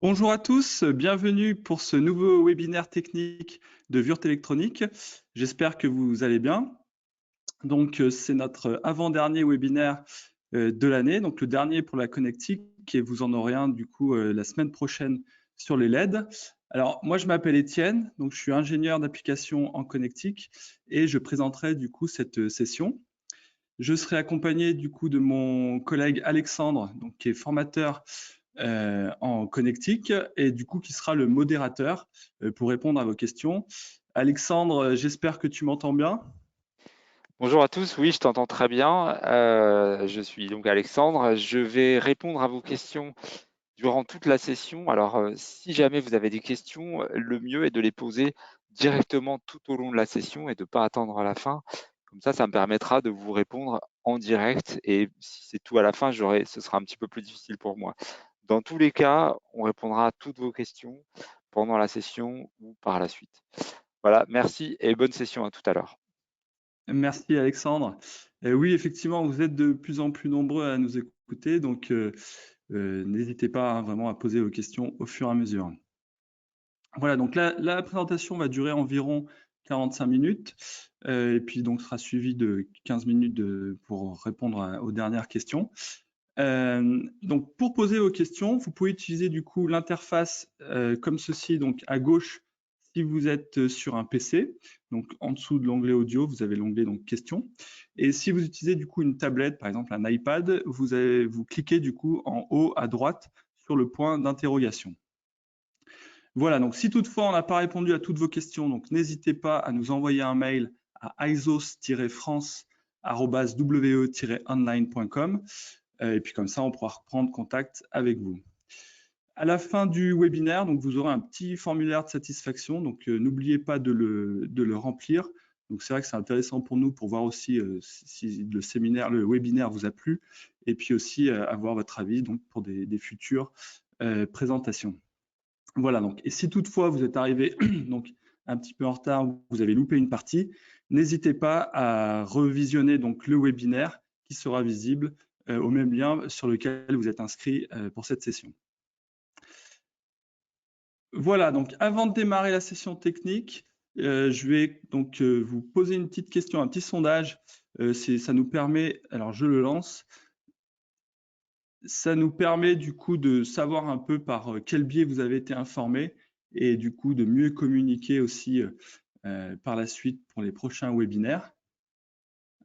Bonjour à tous, bienvenue pour ce nouveau webinaire technique de Würth Électronique. J'espère que vous allez bien. Donc, c'est notre avant-dernier webinaire de l'année, donc le dernier pour la connectique, et vous en aurez un du coup la semaine prochaine sur les LED. Alors, moi je m'appelle Étienne, donc je suis ingénieur d'application en connectique et je présenterai du coup cette session. Je serai accompagné du coup de mon collègue Alexandre, donc, qui est formateur en connectique et du coup qui sera le modérateur pour répondre à vos questions. Alexandre, j'espère que tu m'entends bien. Bonjour à tous, oui, je t'entends très bien. Je suis donc Alexandre. Je vais répondre à vos questions durant toute la session. Alors, si jamais vous avez des questions, le mieux est de les poser directement tout au long de la session et de ne pas attendre à la fin. Comme ça me permettra de vous répondre en direct. Et si c'est tout à la fin, ce sera un petit peu plus difficile pour moi. Dans tous les cas, on répondra à toutes vos questions pendant la session ou par la suite. Voilà, merci et bonne session à tout à l'heure. Merci Alexandre. Oui, effectivement, vous êtes de plus en plus nombreux à nous écouter, donc n'hésitez pas vraiment à poser vos questions au fur et à mesure. Voilà, donc la présentation va durer environ 45 minutes et puis donc sera suivie de 15 minutes pour répondre aux dernières questions. Donc, pour poser vos questions, vous pouvez utiliser du coup l'interface comme ceci, donc à gauche si vous êtes sur un PC. Donc, en dessous de l'onglet audio, vous avez l'onglet donc questions. Et si vous utilisez du coup une tablette, par exemple un iPad, vous cliquez du coup en haut à droite sur le point d'interrogation. Voilà, donc si toutefois on n'a pas répondu à toutes vos questions, donc n'hésitez pas à nous envoyer un mail à isos-france@we-online.com et puis comme ça, on pourra reprendre contact avec vous. À la fin du webinaire, donc vous aurez un petit formulaire de satisfaction, donc n'oubliez pas de le remplir. Donc c'est vrai que c'est intéressant pour nous pour voir aussi si le webinaire vous a plu et puis aussi avoir votre avis donc pour des futures présentations. Voilà, donc, et si toutefois vous êtes arrivé donc, un petit peu en retard ou vous avez loupé une partie, n'hésitez pas à revisionner donc, le webinaire qui sera visible au même lien sur lequel vous êtes inscrit pour cette session. Voilà, donc avant de démarrer la session technique, je vais donc vous poser une petite question, un petit sondage. Ça nous permet, alors je le lance, ça nous permet du coup de savoir un peu par quel biais vous avez été informé et du coup de mieux communiquer aussi par la suite pour les prochains webinaires.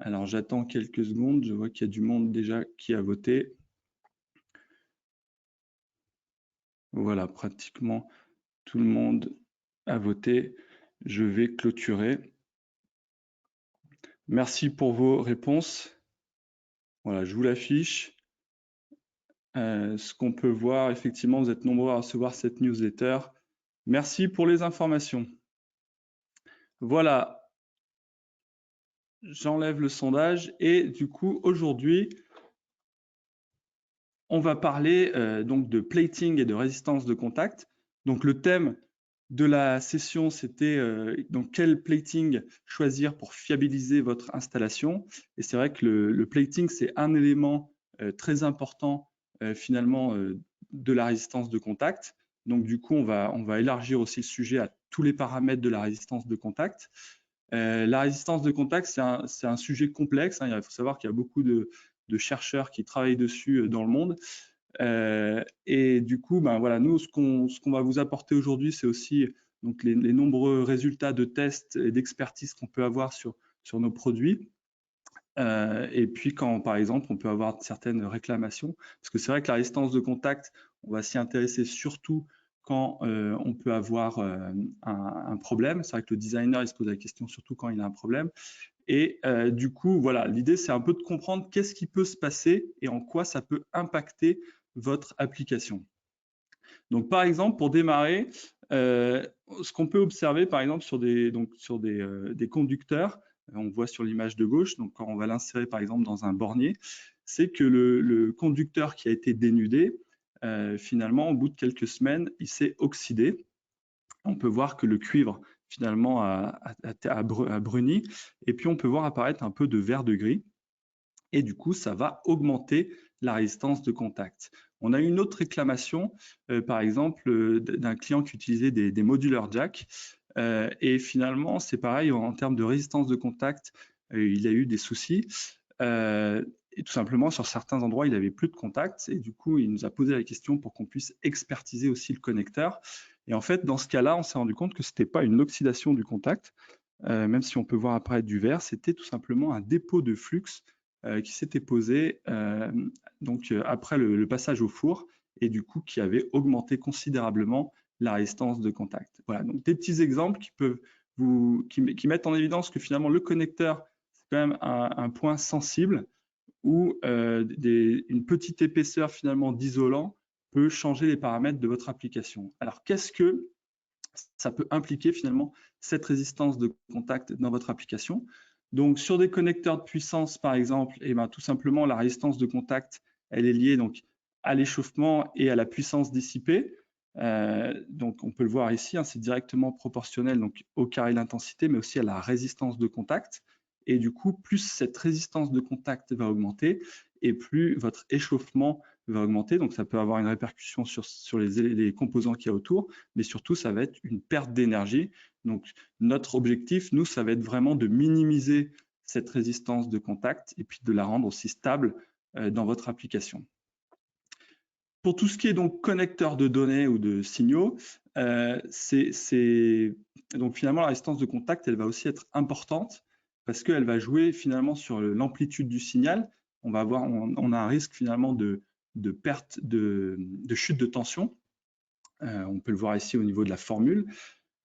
Alors j'attends quelques secondes, je vois qu'il y a du monde déjà qui a voté. Voilà, pratiquement tout le monde a voté. Je vais clôturer. Merci pour vos réponses. Voilà, je vous l'affiche. Ce qu'on peut voir, effectivement, vous êtes nombreux à recevoir cette newsletter. Merci pour les informations. Voilà, j'enlève le sondage et du coup, aujourd'hui, on va parler donc de plating et de résistance de contact. Donc, le thème de la session, c'était donc quel plating choisir pour fiabiliser votre installation. Et c'est vrai que le plating, c'est un élément très important finalement de la résistance de contact. Donc, du coup, on va élargir aussi le sujet à tous les paramètres de la résistance de contact. La résistance de contact, c'est un sujet complexe. Hein. Il faut savoir qu'il y a beaucoup de chercheurs qui travaillent dessus dans le monde. Et du coup, ben voilà, nous, ce qu'on va vous apporter aujourd'hui, c'est aussi donc, les nombreux résultats de tests et d'expertise qu'on peut avoir sur nos produits. Et puis quand, par exemple, on peut avoir certaines réclamations, parce que c'est vrai que la résistance de contact, on va s'y intéresser surtout quand on peut avoir un problème. C'est vrai que le designer, il se pose la question surtout quand il a un problème. Et du coup, voilà, l'idée, c'est un peu de comprendre qu'est-ce qui peut se passer et en quoi ça peut impacter votre application. Donc, par exemple, pour démarrer, ce qu'on peut observer, par exemple, sur des conducteurs, on voit sur l'image de gauche, donc quand on va l'insérer, par exemple, dans un bornier, c'est que le conducteur qui a été dénudé, finalement, au bout de quelques semaines, il s'est oxydé. On peut voir que le cuivre, finalement, a bruni, et puis on peut voir apparaître un peu de vert de gris, et du coup, ça va augmenter la résistance de contact. On a eu une autre réclamation, par exemple, d'un client qui utilisait des moduleurs jack. Et finalement, c'est pareil, en termes de résistance de contact, il a eu des soucis. Et tout simplement, sur certains endroits, il n'avait plus de contact. Et du coup, il nous a posé la question pour qu'on puisse expertiser aussi le connecteur. Et en fait, dans ce cas-là, on s'est rendu compte que ce n'était pas une oxydation du contact, même si on peut voir apparaître du vert, c'était tout simplement un dépôt de flux qui s'était posé après le passage au four et du coup qui avait augmenté considérablement la résistance de contact. Voilà, donc des petits exemples qui mettent en évidence que finalement le connecteur, c'est quand même un point sensible où une petite épaisseur finalement d'isolant peut changer les paramètres de votre application. Alors qu'est-ce que ça peut impliquer finalement cette résistance de contact dans votre application? Donc sur des connecteurs de puissance par exemple, et ben, tout simplement la résistance de contact, elle est liée donc à l'échauffement et à la puissance dissipée. Donc on peut le voir ici, hein, c'est directement proportionnel donc au carré de l'intensité, mais aussi à la résistance de contact. Et du coup, plus cette résistance de contact va augmenter, et plus votre échauffement va augmenter. Donc ça peut avoir une répercussion sur les composants qu'il y a autour, mais surtout ça va être une perte d'énergie. Donc notre objectif, nous, ça va être vraiment de minimiser cette résistance de contact et puis de la rendre aussi stable dans votre application. Pour tout ce qui est donc connecteur de données ou de signaux, donc finalement la résistance de contact, elle va aussi être importante parce qu'elle va jouer finalement sur l'amplitude du signal. On a un risque finalement de perte, de chute de tension. On peut le voir ici au niveau de la formule,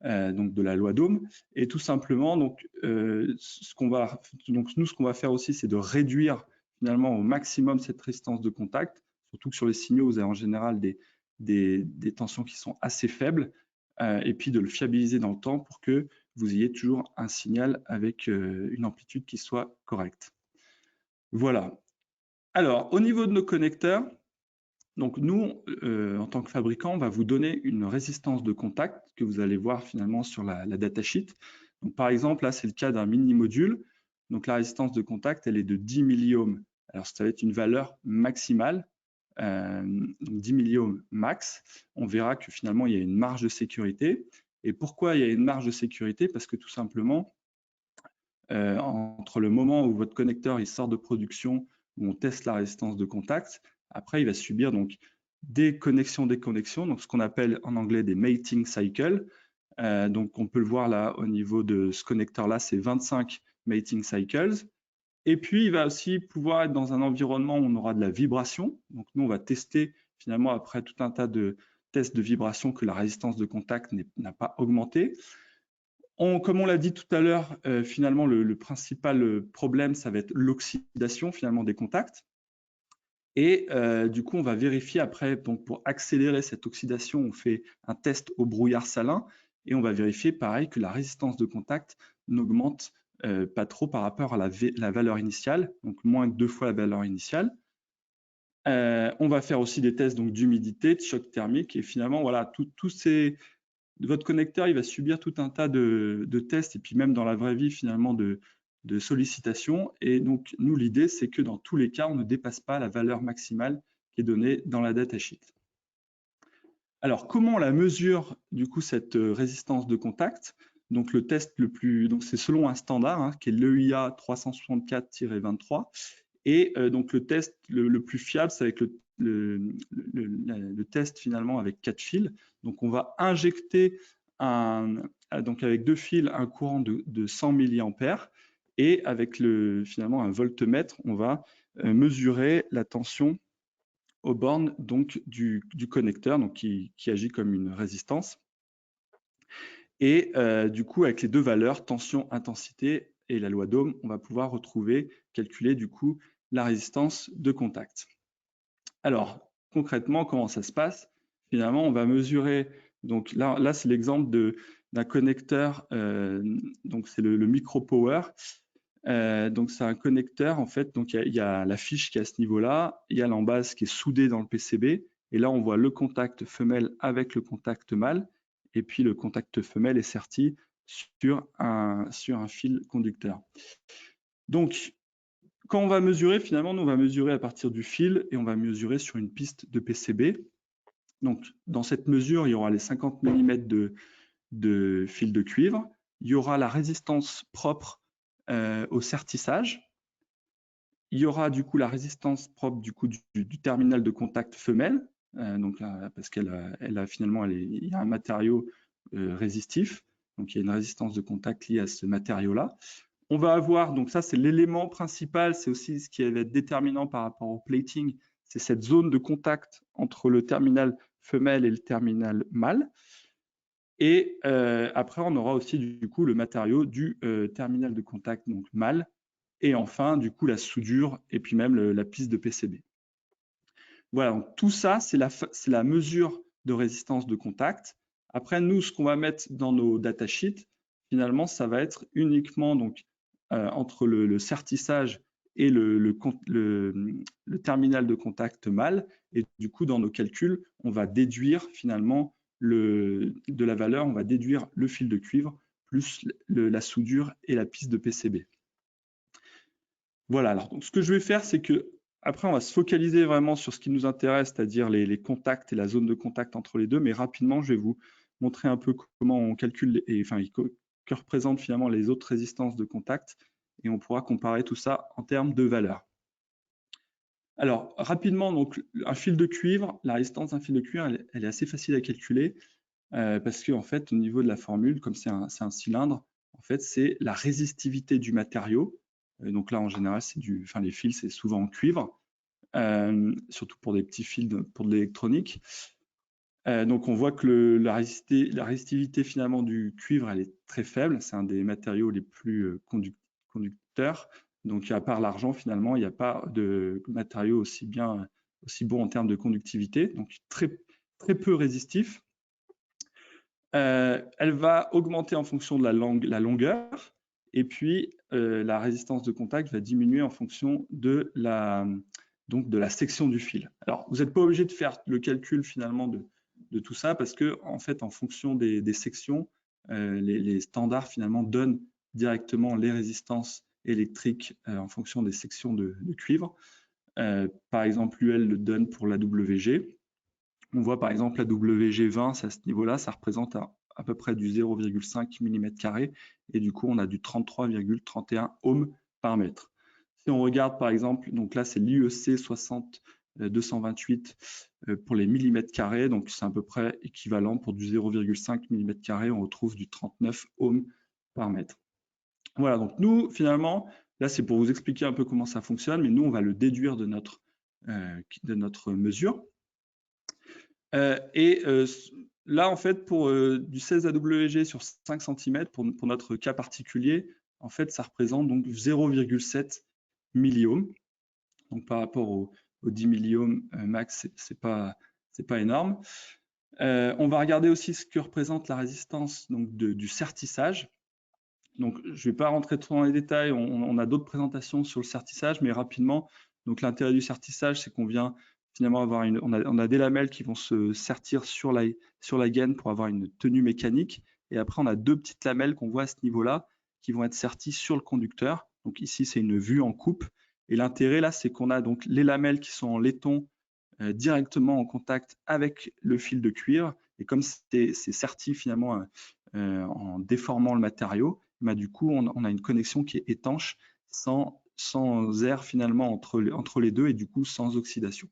donc de la loi d'Ohm. Et tout simplement, donc, nous, ce qu'on va faire aussi, c'est de réduire finalement au maximum cette résistance de contact, surtout que sur les signaux, vous avez en général des tensions qui sont assez faibles, et puis de le fiabiliser dans le temps pour que vous ayez toujours un signal avec une amplitude qui soit correcte. Voilà. Alors, au niveau de nos connecteurs, donc nous, en tant que fabricant, on va vous donner une résistance de contact que vous allez voir finalement sur la datasheet. Donc, par exemple, là, c'est le cas d'un mini-module. Donc la résistance de contact, elle est de 10 milliohms. Alors ça va être une valeur maximale, donc 10 milliohms max. On verra que finalement, il y a une marge de sécurité. Et pourquoi il y a une marge de sécurité? Parce que tout simplement, entre le moment où votre connecteur il sort de production, où on teste la résistance de contact, après il va subir donc des connexions, donc ce qu'on appelle en anglais des mating cycles. Donc on peut le voir là au niveau de ce connecteur-là, c'est 25 mating cycles. Et puis il va aussi pouvoir être dans un environnement où on aura de la vibration. Donc nous on va tester finalement après tout un tas de tests de vibration que la résistance de contact n'a pas augmenté. Comme on l'a dit tout à l'heure, finalement, le principal problème, ça va être l'oxydation finalement des contacts. Et du coup, on va vérifier après, donc pour accélérer cette oxydation, on fait un test au brouillard salin et on va vérifier pareil que la résistance de contact n'augmente pas trop par rapport à la valeur initiale, donc moins de 2 fois la valeur initiale. On va faire aussi des tests d'humidité, de choc thermique et finalement, voilà, tous ces votre connecteur, il va subir tout un tas de tests et puis même dans la vraie vie finalement de sollicitations. Et donc nous, l'idée, c'est que dans tous les cas, on ne dépasse pas la valeur maximale qui est donnée dans la datasheet. Alors, comment on la mesure du coup cette résistance de contact? Donc le test donc c'est selon un standard hein, qui est l'EIA 364-23. Et donc le test le plus fiable, c'est avec le test finalement avec 4 fils. Donc on va injecter donc avec 2 fils un courant de 100 mA et avec finalement un voltmètre, on va mesurer la tension aux bornes donc du connecteur donc qui agit comme une résistance. Et du coup, avec les deux valeurs, tension, intensité et la loi d'Ohm, on va pouvoir calculer du coup la résistance de contact. Alors, concrètement, comment ça se passe? Finalement, on va mesurer, donc là c'est l'exemple d'un connecteur, donc c'est le MicroPower. Donc c'est un connecteur, en fait, donc il y a la fiche qui est à ce niveau-là, il y a l'embase qui est soudée dans le PCB, et là on voit le contact femelle avec le contact mâle, et puis le contact femelle est serti sur un fil conducteur. Donc, quand on va mesurer, finalement, nous, on va mesurer à partir du fil et on va mesurer sur une piste de PCB. Donc, dans cette mesure, il y aura les 50 mm de fil de cuivre. Il y aura la résistance propre au sertissage. Il y aura du coup la résistance propre du terminal de contact femelle, parce qu'elle a finalement, il y a un matériau résistif, donc il y a une résistance de contact liée à ce matériau-là. On va avoir, donc ça c'est l'élément principal, c'est aussi ce qui va être déterminant par rapport au plating, c'est cette zone de contact entre le terminal femelle et le terminal mâle. Et après, on aura aussi du coup le matériau du terminal de contact donc mâle, et enfin du coup la soudure et puis même la piste de PCB. Voilà, donc tout ça c'est la mesure de résistance de contact. Après, nous, ce qu'on va mettre dans nos datasheets, finalement, ça va être uniquement donc entre le sertissage et le terminal de contact mâle. Et du coup, dans nos calculs, on va déduire finalement de la valeur, on va déduire le fil de cuivre plus la soudure et la piste de PCB. Voilà, alors donc, ce que je vais faire, c'est que après, on va se focaliser vraiment sur ce qui nous intéresse, c'est-à-dire les contacts et la zone de contact entre les deux, mais rapidement, je vais vous montrer un peu comment on calcule et enfin, que représentent finalement les autres résistances de contact, et on pourra comparer tout ça en termes de valeur. Alors, rapidement, donc, un fil de cuivre, la résistance d'un fil de cuivre, elle est assez facile à calculer, parce qu'en fait, au niveau de la formule, comme c'est un cylindre, en fait, c'est la résistivité du matériau. Donc là, en général, les fils, c'est souvent en cuivre, surtout pour des petits fils pour de l'électronique. Donc on voit que la résistivité finalement du cuivre, elle est très faible. C'est un des matériaux les plus conducteurs. Donc à part l'argent, finalement, il n'y a pas de matériau aussi bon en termes de conductivité. Donc très, très peu résistif. Elle va augmenter en fonction de la longueur. Et puis, la résistance de contact va diminuer en fonction de la section du fil. Alors, vous n'êtes pas obligé de faire le calcul finalement de tout ça parce que, en fait, en fonction des sections, les standards finalement donnent directement les résistances électriques en fonction des sections de cuivre. Par exemple, l'UL le donne pour la WG. On voit par exemple la WG20, à ce niveau-là, ça représente à peu près du 0,5 mm², et du coup, on a du 33,31 ohms par mètre. Si on regarde par exemple, donc là, c'est l'IEC 60228 pour les millimètres carrés, donc c'est à peu près équivalent pour du 0,5 mm², on retrouve du 39 ohms par mètre. Voilà, donc nous, finalement, là, c'est pour vous expliquer un peu comment ça fonctionne, mais nous, on va le déduire de notre mesure. Là, en fait, pour du 16 AWG sur 5 cm, pour notre cas particulier, en fait, ça représente donc 0,7 milliohms. Donc, par rapport au 10 milliohms max, c'est pas énorme. On va regarder aussi ce que représente la résistance donc, du sertissage. Donc, je ne vais pas rentrer trop dans les détails. On a d'autres présentations sur le sertissage, mais rapidement, donc l'intérêt du sertissage, c'est qu'on vient finalement avoir on a des lamelles qui vont se sertir sur la gaine pour avoir une tenue mécanique. Et après, on a deux petites lamelles qu'on voit à ce niveau-là qui vont être serties sur le conducteur. Donc ici, c'est une vue en coupe. Et l'intérêt là, c'est qu'on a donc les lamelles qui sont en laiton directement en contact avec le fil de cuivre. Et comme c'est serti finalement en déformant le matériau, bah, du coup, on a une connexion qui est étanche, sans air finalement entre les deux, et du coup sans oxydation.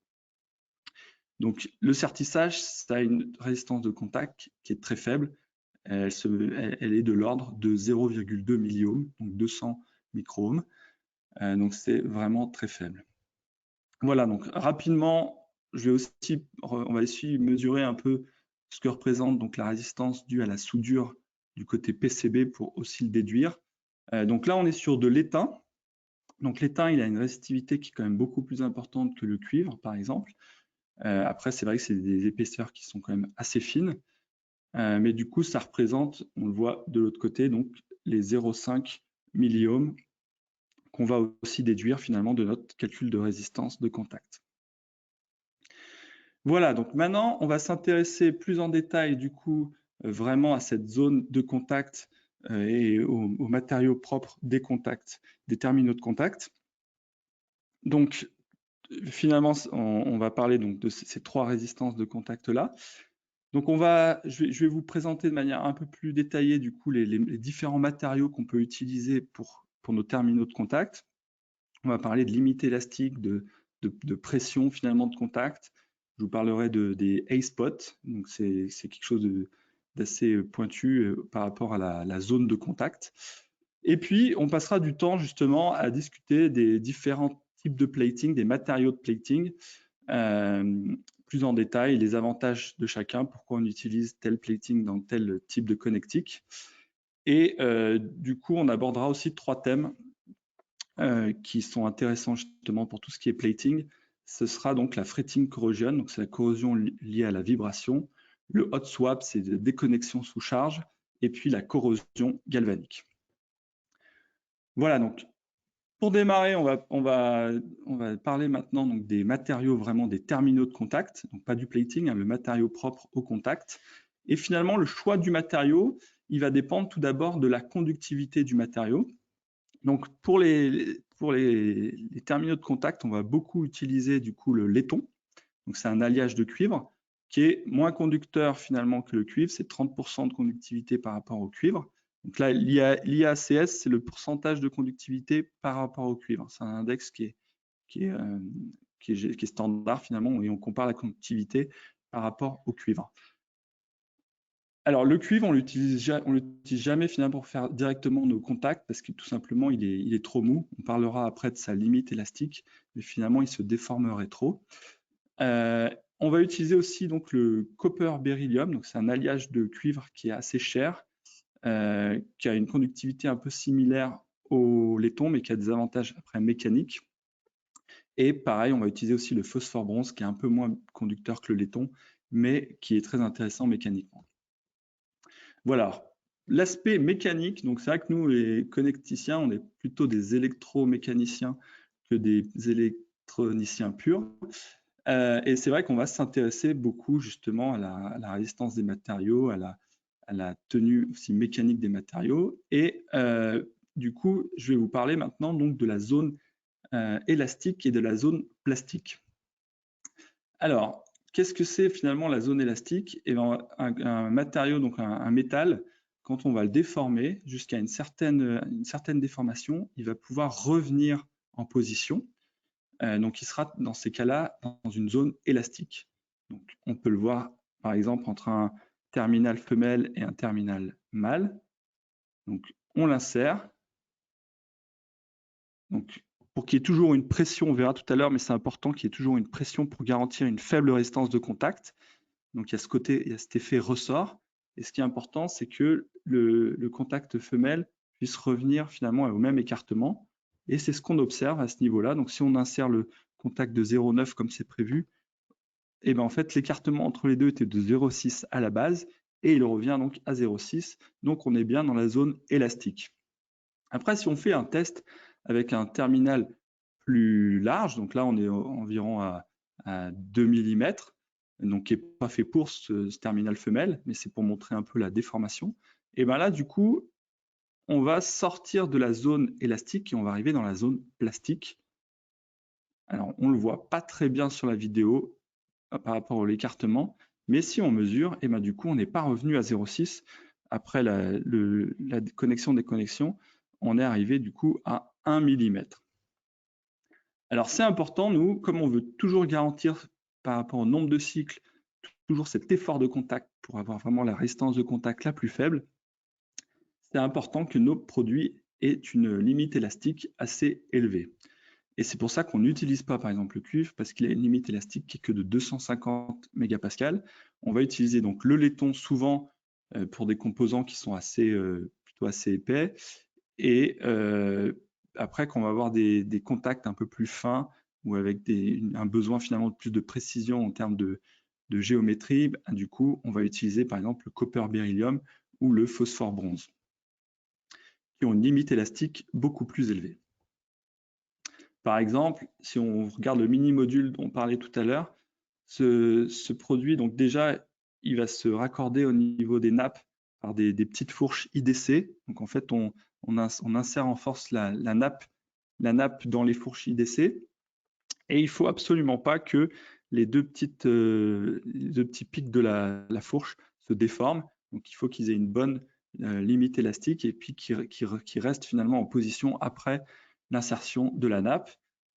Donc le sertissage, ça a une résistance de contact qui est très faible. Elle est de l'ordre de 0,2 milliohms, donc 200 micro-ohms. Donc c'est vraiment très faible. Voilà, donc rapidement, on va aussi mesurer un peu ce que représente donc la résistance due à la soudure du côté PCB pour aussi le déduire. Donc là, on est sur de l'étain. Donc l'étain, il a une résistivité qui est quand même beaucoup plus importante que le cuivre, par exemple. Après, c'est vrai que c'est des épaisseurs qui sont quand même assez fines. Mais du coup, ça représente, on le voit de l'autre côté, donc les 0,5 milliohms qu'on va aussi déduire finalement de notre calcul de résistance de contact. Voilà, donc maintenant, on va s'intéresser plus en détail du coup vraiment à cette zone de contact et aux matériaux propres des contacts, des terminaux de contact. Donc, finalement, on va parler donc de ces 3 résistances de contact-là. Donc, je vais vous présenter de manière un peu plus détaillée, du coup, les différents matériaux qu'on peut utiliser pour nos terminaux de contact. On va parler de limite élastique, de pression finalement de contact. Je vous parlerai des A-spots, donc c'est quelque chose d'assez pointu par rapport à la zone de contact. Et puis, on passera du temps justement à discuter des différents types de plating, des matériaux de plating, plus en détail, les avantages de chacun, pourquoi on utilise tel plating dans tel type de connectique. Et du coup, on abordera aussi 3 thèmes qui sont intéressants justement pour tout ce qui est plating. Ce sera donc la fretting corrosion, donc c'est la corrosion liée à la vibration. Le hot swap, c'est la déconnexion sous charge. Et puis la corrosion galvanique. Voilà, donc pour démarrer, on va parler maintenant donc, des matériaux, vraiment des terminaux de contact, donc pas du plating, hein, le matériau propre au contact. Et finalement, le choix du matériau, il va dépendre tout d'abord de la conductivité du matériau. Donc pour les terminaux de contact, on va beaucoup utiliser du coup le laiton. Donc c'est un alliage de cuivre qui est moins conducteur finalement que le cuivre, c'est 30% de conductivité par rapport au cuivre. Donc là, l'IACS, c'est le pourcentage de conductivité par rapport au cuivre. C'est un index qui est standard finalement, et on compare la conductivité par rapport au cuivre. Alors le cuivre, on l'utilise jamais finalement pour faire directement nos contacts parce que tout simplement il est trop mou. On parlera après de sa limite élastique, mais finalement il se déformerait trop. On va utiliser aussi donc le copper beryllium, donc c'est un alliage de cuivre qui est assez cher, qui a une conductivité un peu similaire au laiton, mais qui a des avantages après mécaniques. Et pareil, on va utiliser aussi le phosphore bronze, qui est un peu moins conducteur que le laiton, mais qui est très intéressant mécaniquement. Voilà, l'aspect mécanique, donc c'est vrai que nous, les connecticiens, on est plutôt des électromécaniciens que des électroniciens purs. Et c'est vrai qu'on va s'intéresser beaucoup justement à la résistance des matériaux, à la tenue aussi mécanique des matériaux. Et du coup, je vais vous parler maintenant donc de la zone élastique et de la zone plastique. Alors, qu'est-ce que c'est finalement la zone élastique? Et bien, un matériau, donc un métal, quand on va le déformer jusqu'à une certaine déformation, il va pouvoir revenir en position. Donc, il sera dans ces cas-là dans une zone élastique. Donc, on peut le voir par exemple entre un terminal femelle et un terminal mâle. Donc, on l'insère. Donc, pour qu'il y ait toujours une pression, on verra tout à l'heure, mais c'est important qu'il y ait toujours une pression pour garantir une faible résistance de contact. Donc, il y a cet effet ressort. Et ce qui est important, c'est que le contact femelle puisse revenir finalement au même écartement. Et c'est ce qu'on observe à ce niveau-là. Donc, si on insère le contact de 0,9 comme c'est prévu, et ben en fait, l'écartement entre les deux était de 0,6 à la base et il revient donc à 0,6. Donc, on est bien dans la zone élastique. Après, si on fait un test avec un terminal plus large, donc là, on est environ à 2 mm, donc qui n'est pas fait pour ce terminal femelle, mais c'est pour montrer un peu la déformation. Et bien là, du coup, on va sortir de la zone élastique et on va arriver dans la zone plastique. Alors, on ne le voit pas très bien sur la vidéo par rapport à l'écartement, mais si on mesure, et ben du coup, on n'est pas revenu à 0,6 après la connexion des connexions, on est arrivé du coup à 1 mm. Alors c'est important, nous, comme on veut toujours garantir par rapport au nombre de cycles, toujours cet effort de contact pour avoir vraiment la résistance de contact la plus faible, c'est important que nos produits aient une limite élastique assez élevée. Et c'est pour ça qu'on n'utilise pas par exemple le cuivre parce qu'il a une limite élastique qui est que de 250 mégapascales. On va utiliser donc le laiton souvent pour des composants qui sont plutôt assez épais. Et après, quand on va avoir des contacts un peu plus fins ou avec un besoin finalement de plus de précision en termes de géométrie, du coup, on va utiliser par exemple le copper beryllium ou le phosphore bronze, qui ont une limite élastique beaucoup plus élevée. Par exemple, si on regarde le mini-module dont on parlait tout à l'heure, ce produit, donc déjà, il va se raccorder au niveau des nappes par des petites fourches IDC. Donc en fait, on insère en force la nappe dans les fourches IDC. Et il ne faut absolument pas que les deux petits pics de la fourche se déforment. Donc, il faut qu'ils aient une bonne limite élastique et puis qu'ils restent finalement en position après l'insertion de la nappe.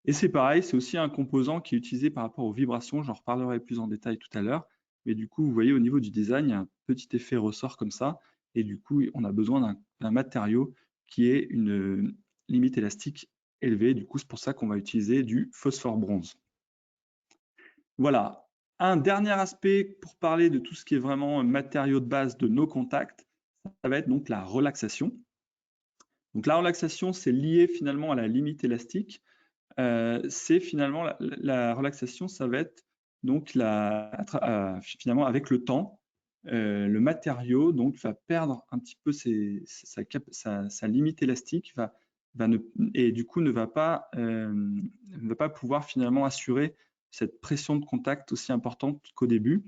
Et c'est pareil, c'est aussi un composant qui est utilisé par rapport aux vibrations. J'en reparlerai plus en détail tout à l'heure. Mais du coup, vous voyez, au niveau du design, il y a un petit effet ressort comme ça. Et du coup, on a besoin d'un matériau qui ait une limite élastique élevée. Du coup, c'est pour ça qu'on va utiliser du phosphore bronze. Voilà. Un dernier aspect pour parler de tout ce qui est vraiment matériaux de base de nos contacts, ça va être donc la relaxation. Donc la relaxation, c'est lié finalement à la limite élastique. C'est finalement la relaxation, ça va être donc finalement avec le temps, le matériau donc va perdre un petit peu sa limite élastique, et du coup ne va pas pouvoir finalement assurer cette pression de contact aussi importante qu'au début.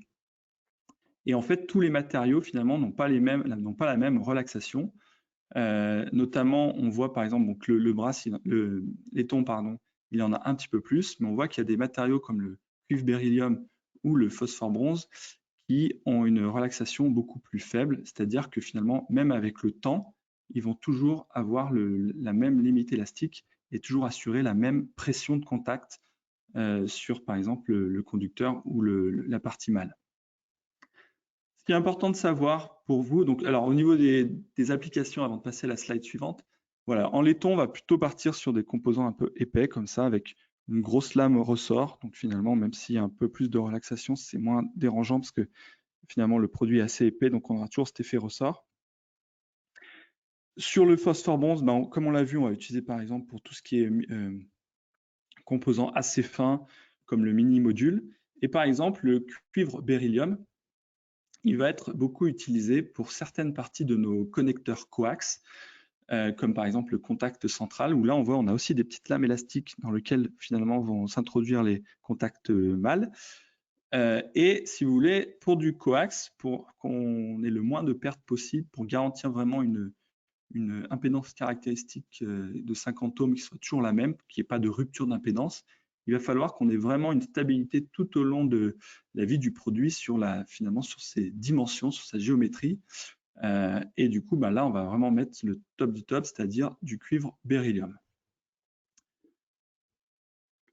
Et en fait, tous les matériaux finalement n'ont pas la même relaxation. Notamment, on voit par exemple donc le laiton, pardon, il en a un petit peu plus, mais on voit qu'il y a des matériaux comme le cuivre beryllium ou le phosphore bronze qui ont une relaxation beaucoup plus faible, c'est-à-dire que finalement, même avec le temps, ils vont toujours avoir la même limite élastique et toujours assurer la même pression de contact sur, par exemple, le conducteur ou la partie mâle. Ce qui est important de savoir pour vous, donc, alors au niveau des applications, avant de passer à la slide suivante, voilà, en laiton, on va plutôt partir sur des composants un peu épais comme ça, avec une grosse lame ressort. Donc finalement, même s'il y a un peu plus de relaxation, c'est moins dérangeant parce que finalement le produit est assez épais, donc on aura toujours cet effet ressort. Sur le phosphore bronze, ben, comme on l'a vu, on va utiliser par exemple pour tout ce qui est composants assez fins, comme le mini-module. Et par exemple, le cuivre beryllium, il va être beaucoup utilisé pour certaines parties de nos connecteurs coax, comme par exemple le contact central, où là on voit on a aussi des petites lames élastiques dans lesquelles finalement vont s'introduire les contacts mâles. Et si vous voulez, pour du coax, pour qu'on ait le moins de pertes possible, pour garantir vraiment une impédance caractéristique de 50 ohms qui soit toujours la même, qu'il n'y ait pas de rupture d'impédance, il va falloir qu'on ait vraiment une stabilité tout au long de la vie du produit finalement sur ses dimensions, sur sa géométrie. Et du coup, là, on va vraiment mettre le top du top, c'est-à-dire du cuivre beryllium.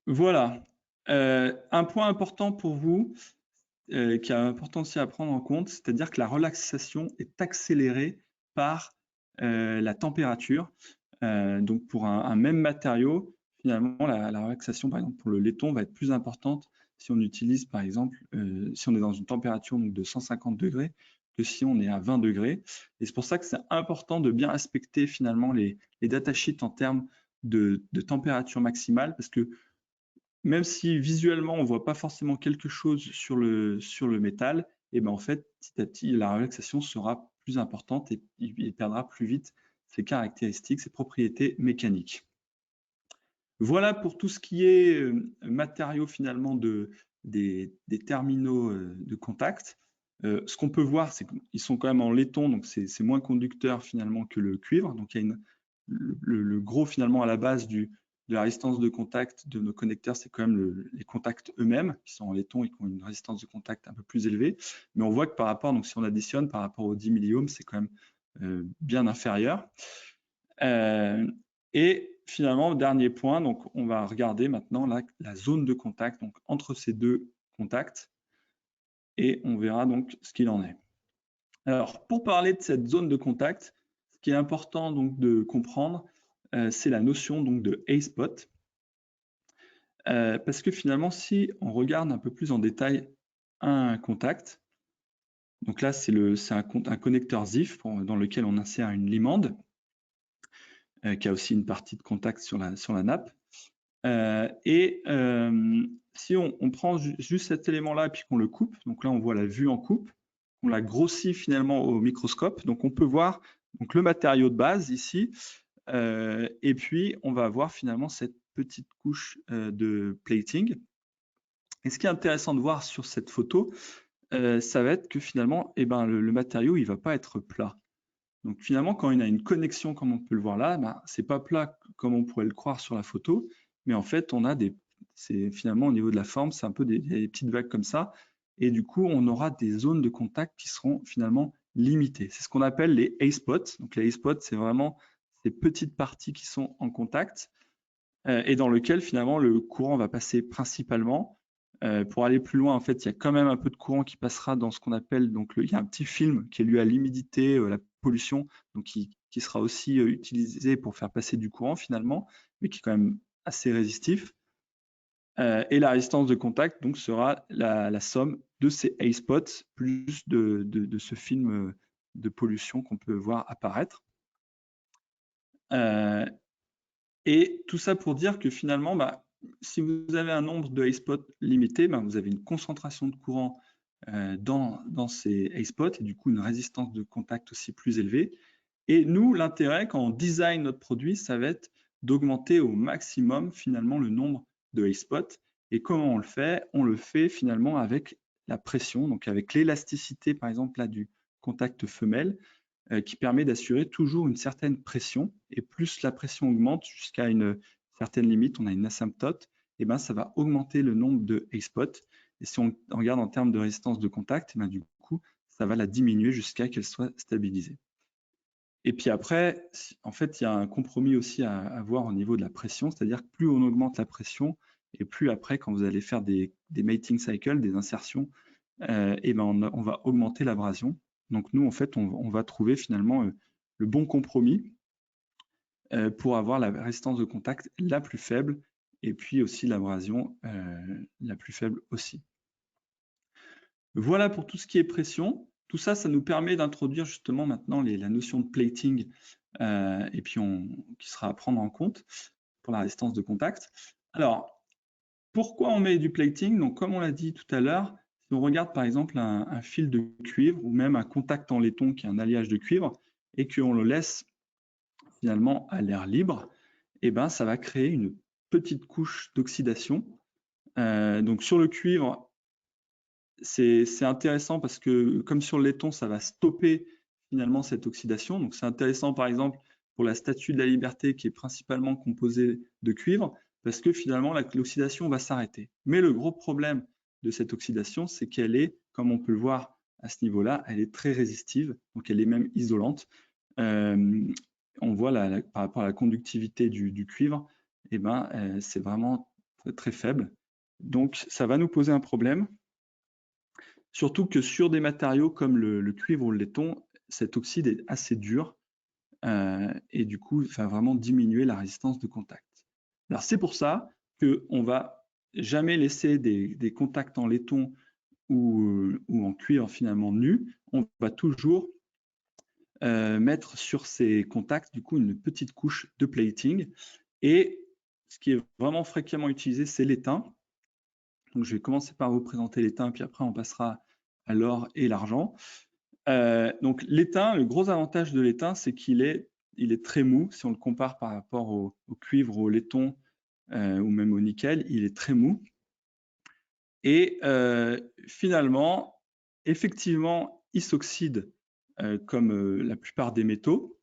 Voilà. Un point important pour vous, qui est important aussi à prendre en compte, c'est-à-dire que la relaxation est accélérée par la température. Donc pour un même matériau, finalement, la relaxation, par exemple, pour le laiton, va être plus importante si on utilise, par exemple, si on est dans une température donc, de 150 degrés que si on est à 20 degrés. Et c'est pour ça que c'est important de bien respecter finalement les datasheets en termes de température maximale, parce que même si visuellement on ne voit pas forcément quelque chose sur le métal, et ben en fait, petit à petit, la relaxation sera plus importante et il perdra plus vite ses caractéristiques, ses propriétés mécaniques. Voilà pour tout ce qui est matériaux finalement des terminaux de contact. Ce qu'on peut voir, c'est qu'ils sont quand même en laiton, donc c'est moins conducteur finalement que le cuivre. Donc il y a le gros finalement à la base de la résistance de contact de nos connecteurs, c'est quand même les contacts eux-mêmes qui sont en laiton et qui ont une résistance de contact un peu plus élevée. Mais on voit que par rapport, donc si on additionne par rapport aux 10 milliohms, c'est quand même bien inférieur. Et finalement, dernier point, donc on va regarder maintenant la zone de contact donc entre ces deux contacts et on verra donc ce qu'il en est. Alors, pour parler de cette zone de contact, ce qui est important donc de comprendre, c'est la notion donc de A-spot. Parce que finalement, si on regarde un peu plus en détail un contact, donc là, c'est un connecteur ZIF dans lequel on insère une limande, qui a aussi une partie de contact sur la nappe. Si on prend juste cet élément-là et puis qu'on le coupe, donc là, on voit la vue en coupe, on la grossit finalement au microscope, donc on peut voir donc, le matériau de base ici, et puis on va voir finalement cette petite couche de plating. Et ce qui est intéressant de voir sur cette photo, ça va être que finalement, le matériau, il ne va pas être plat. Donc finalement, quand il y a une connexion, comme on peut le voir là, c'est pas plat comme on pourrait le croire sur la photo, mais en fait, on a des finalement au niveau de la forme, c'est un peu des petites vagues comme ça. Et du coup, on aura des zones de contact qui seront finalement limitées. C'est ce qu'on appelle les A-spots. Donc les A-spots, c'est vraiment ces petites parties qui sont en contact et dans lequel finalement le courant va passer principalement. Pour aller plus loin, en fait, il y a quand même un peu de courant qui passera dans ce qu'on appelle, donc il y a un petit film qui est lié à l'humidité, la pollution, donc qui sera aussi utilisé pour faire passer du courant finalement, mais qui est quand même assez résistif. Et la résistance de contact donc sera la somme de ces A-spots plus de ce film de pollution qu'on peut voir apparaître. Et tout ça pour dire que finalement, si vous avez un nombre de A-spots limité, vous avez une concentration de courant dans ces A-spots et du coup une résistance de contact aussi plus élevée. Et nous, l'intérêt quand on design notre produit, ça va être d'augmenter au maximum finalement le nombre de A-spots. Et comment on le fait? On le fait finalement avec la pression, donc avec l'élasticité par exemple là du contact femelle, qui permet d'assurer toujours une certaine pression. Et plus la pression augmente jusqu'à une certaine limite, on a une asymptote, et ça va augmenter le nombre de A-spots. Et si on regarde en termes de résistance de contact, du coup, ça va la diminuer jusqu'à qu'elle soit stabilisée. Et puis après, en fait, il y a un compromis aussi à avoir au niveau de la pression, c'est-à-dire que plus on augmente la pression, et plus après, quand vous allez faire des mating cycles, des insertions, on va augmenter l'abrasion. Donc nous, en fait, on va trouver finalement le bon compromis pour avoir la résistance de contact la plus faible, et puis aussi l'abrasion la plus faible aussi. Voilà pour tout ce qui est pression. Tout ça, ça nous permet d'introduire justement maintenant la notion de plating, et puis qui sera à prendre en compte pour la résistance de contact. Alors, pourquoi on met du plating? Donc, comme on l'a dit tout à l'heure, si on regarde par exemple un fil de cuivre ou même un contact en laiton qui est un alliage de cuivre et qu'on le laisse finalement à l'air libre, ça va créer une petite couche d'oxydation. Donc, sur le cuivre, c'est intéressant parce que comme sur le laiton, ça va stopper finalement cette oxydation. Donc c'est intéressant par exemple pour la Statue de la Liberté qui est principalement composée de cuivre parce que finalement l'oxydation va s'arrêter. Mais le gros problème de cette oxydation, c'est qu'elle est, comme on peut le voir à ce niveau-là, elle est très résistive, donc elle est même isolante. On voit par rapport à la conductivité du cuivre, c'est vraiment très, très faible. Donc ça va nous poser un problème. Surtout que sur des matériaux comme le cuivre ou le laiton, cet oxyde est assez dur et du coup, il va vraiment diminuer la résistance de contact. Alors c'est pour ça qu'on ne va jamais laisser des contacts en laiton ou en cuivre finalement nus. On va toujours mettre sur ces contacts du coup une petite couche de plating. Et ce qui est vraiment fréquemment utilisé, c'est l'étain. Donc je vais commencer par vous présenter l'étain, puis après on passera à l'or et l'argent. Donc l'étain, le gros avantage de l'étain, c'est qu'il est très mou. Si on le compare par rapport au cuivre, au laiton ou même au nickel, il est très mou. Et finalement, effectivement, il s'oxyde comme la plupart des métaux,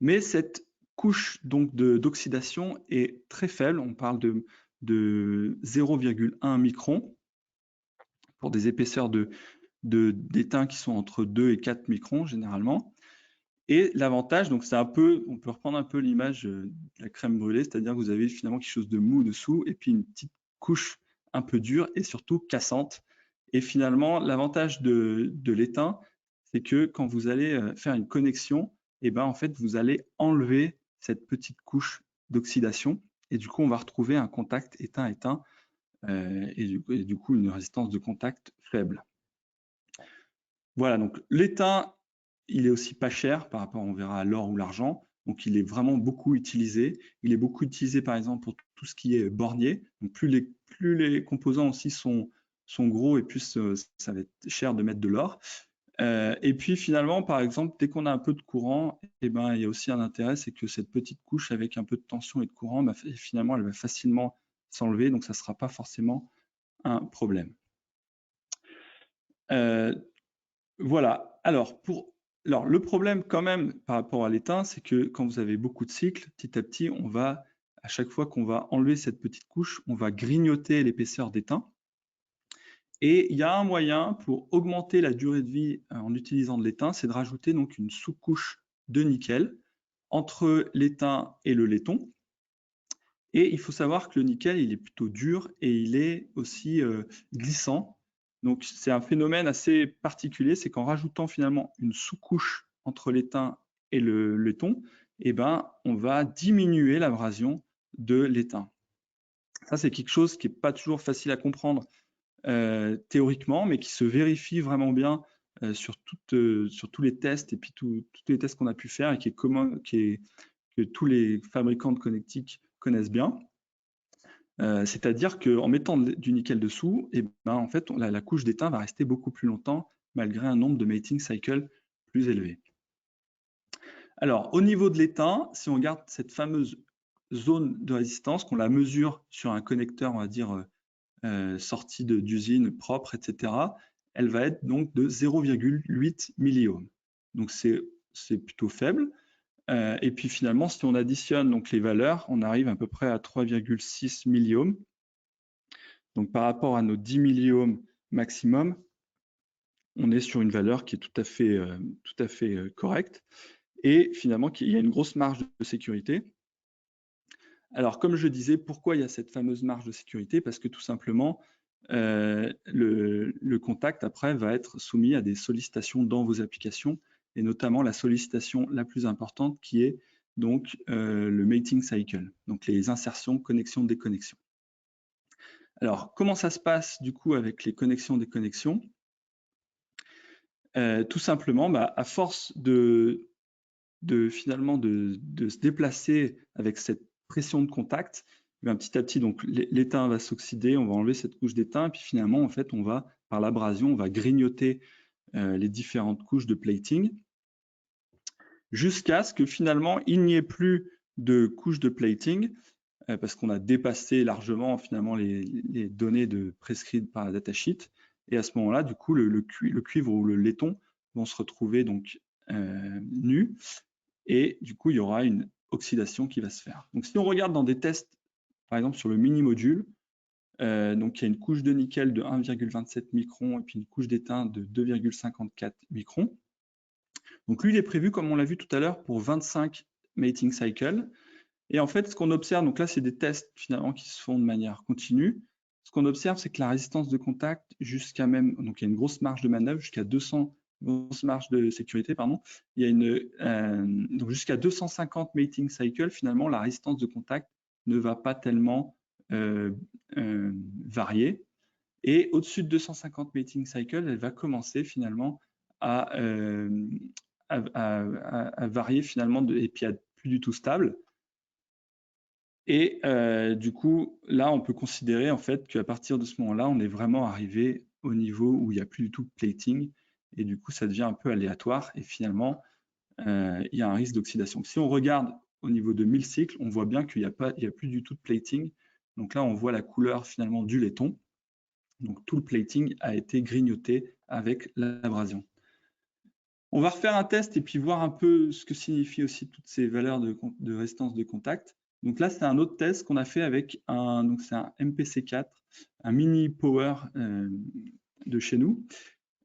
mais cette couche donc d'oxydation est très faible. On parle de 0,1 micron pour des épaisseurs d'étain qui sont entre 2 et 4 microns généralement. Et l'avantage, donc c'est un peu, on peut reprendre un peu l'image de la crème brûlée, c'est-à-dire que vous avez finalement quelque chose de mou dessous et puis une petite couche un peu dure et surtout cassante. Et finalement, l'avantage de l'étain, c'est que quand vous allez faire une connexion, en fait, vous allez enlever cette petite couche d'oxydation et du coup, on va retrouver un contact étain-étain et du coup, une résistance de contact faible. Voilà, donc l'étain, il est aussi pas cher par rapport, on verra, à l'or ou l'argent. Donc, il est vraiment beaucoup utilisé. Il est beaucoup utilisé, par exemple, pour tout ce qui est bornier. Donc, plus les composants aussi sont gros et plus ça va être cher de mettre de l'or. Et puis, finalement, par exemple, dès qu'on a un peu de courant, il y a aussi un intérêt, c'est que cette petite couche avec un peu de tension et de courant, finalement, elle va facilement s'enlever. Donc, ça ne sera pas forcément un problème. Voilà. Alors, le problème quand même par rapport à l'étain, c'est que quand vous avez beaucoup de cycles, petit à petit, on va à chaque fois qu'on va enlever cette petite couche, on va grignoter l'épaisseur d'étain. Et il y a un moyen pour augmenter la durée de vie en utilisant de l'étain, c'est de rajouter donc une sous-couche de nickel entre l'étain et le laiton. Et il faut savoir que le nickel, il est plutôt dur et il est aussi glissant. Donc c'est un phénomène assez particulier, c'est qu'en rajoutant finalement une sous-couche entre l'étain et le laiton, eh ben, on va diminuer l'abrasion de l'étain. Ça, c'est quelque chose qui n'est pas toujours facile à comprendre théoriquement, mais qui se vérifie vraiment bien sur tous les tests et puis tous les tests qu'on a pu faire et qui est commun, que tous les fabricants de connectiques connaissent bien. C'est-à-dire qu'en mettant du nickel dessous, et ben, en fait, la couche d'étain va rester beaucoup plus longtemps malgré un nombre de mating cycles plus élevé. Alors, au niveau de l'étain, si on regarde cette fameuse zone de résistance, qu'on la mesure sur un connecteur, on va dire, sortie d'usine propre, etc., elle va être donc de 0,8 milliohms. Donc, c'est plutôt faible. Et puis finalement, si on additionne donc les valeurs, on arrive à peu près à 3,6 milliohms. Donc par rapport à nos 10 milliohms maximum, on est sur une valeur qui est tout à fait correcte. Et finalement, il y a une grosse marge de sécurité. Alors, comme je disais, pourquoi il y a cette fameuse marge de sécurité? Parce que tout simplement, le contact, après, va être soumis à des sollicitations dans vos applications, et notamment la sollicitation la plus importante qui est donc le mating cycle, donc les insertions, connexions, déconnexions. Alors, comment ça se passe du coup avec les connexions, déconnexions? Tout simplement, à force finalement de se déplacer avec cette pression de contact, petit à petit, donc l'étain va s'oxyder, on va enlever cette couche d'étain, puis finalement, en fait, on va, par l'abrasion, on va grignoter les différentes couches de plating, jusqu'à ce que finalement, il n'y ait plus de couches de plating, parce qu'on a dépassé largement finalement les données prescrites par la datasheet, et à ce moment-là, du coup, le cuivre ou le laiton vont se retrouver donc nus, et du coup, il y aura une oxydation qui va se faire. Donc, si on regarde dans des tests, par exemple sur le mini-module, donc il y a une couche de nickel de 1,27 microns et puis une couche d'étain de 2,54 microns. Donc lui, il est prévu, comme on l'a vu tout à l'heure, pour 25 mating cycles. Et en fait, ce qu'on observe, donc là, c'est des tests finalement qui se font de manière continue. Ce qu'on observe, c'est que la résistance de contact jusqu'à même, donc il y a une grosse marge de manœuvre, jusqu'à 200 grosse marge de sécurité, pardon. Il y a donc jusqu'à 250 mating cycles, finalement, la résistance de contact ne va pas tellement varier. Et au-dessus de 250 mating cycles, elle va commencer finalement à varier finalement et puis à être plus du tout stable. Et du coup, là, on peut considérer en fait qu'à partir de ce moment-là, on est vraiment arrivé au niveau où il n'y a plus du tout de plating, et du coup, ça devient un peu aléatoire, et finalement, il y a un risque d'oxydation. Si on regarde au niveau de 1000 cycles, on voit bien qu'il n'y a plus du tout de plating. Donc là, on voit la couleur finalement du laiton. Donc tout le plating a été grignoté avec l'abrasion. On va refaire un test et puis voir un peu ce que signifient aussi toutes ces valeurs de résistance de contact. Donc là, c'est un autre test qu'on a fait avec un MPC4, un mini power de chez nous.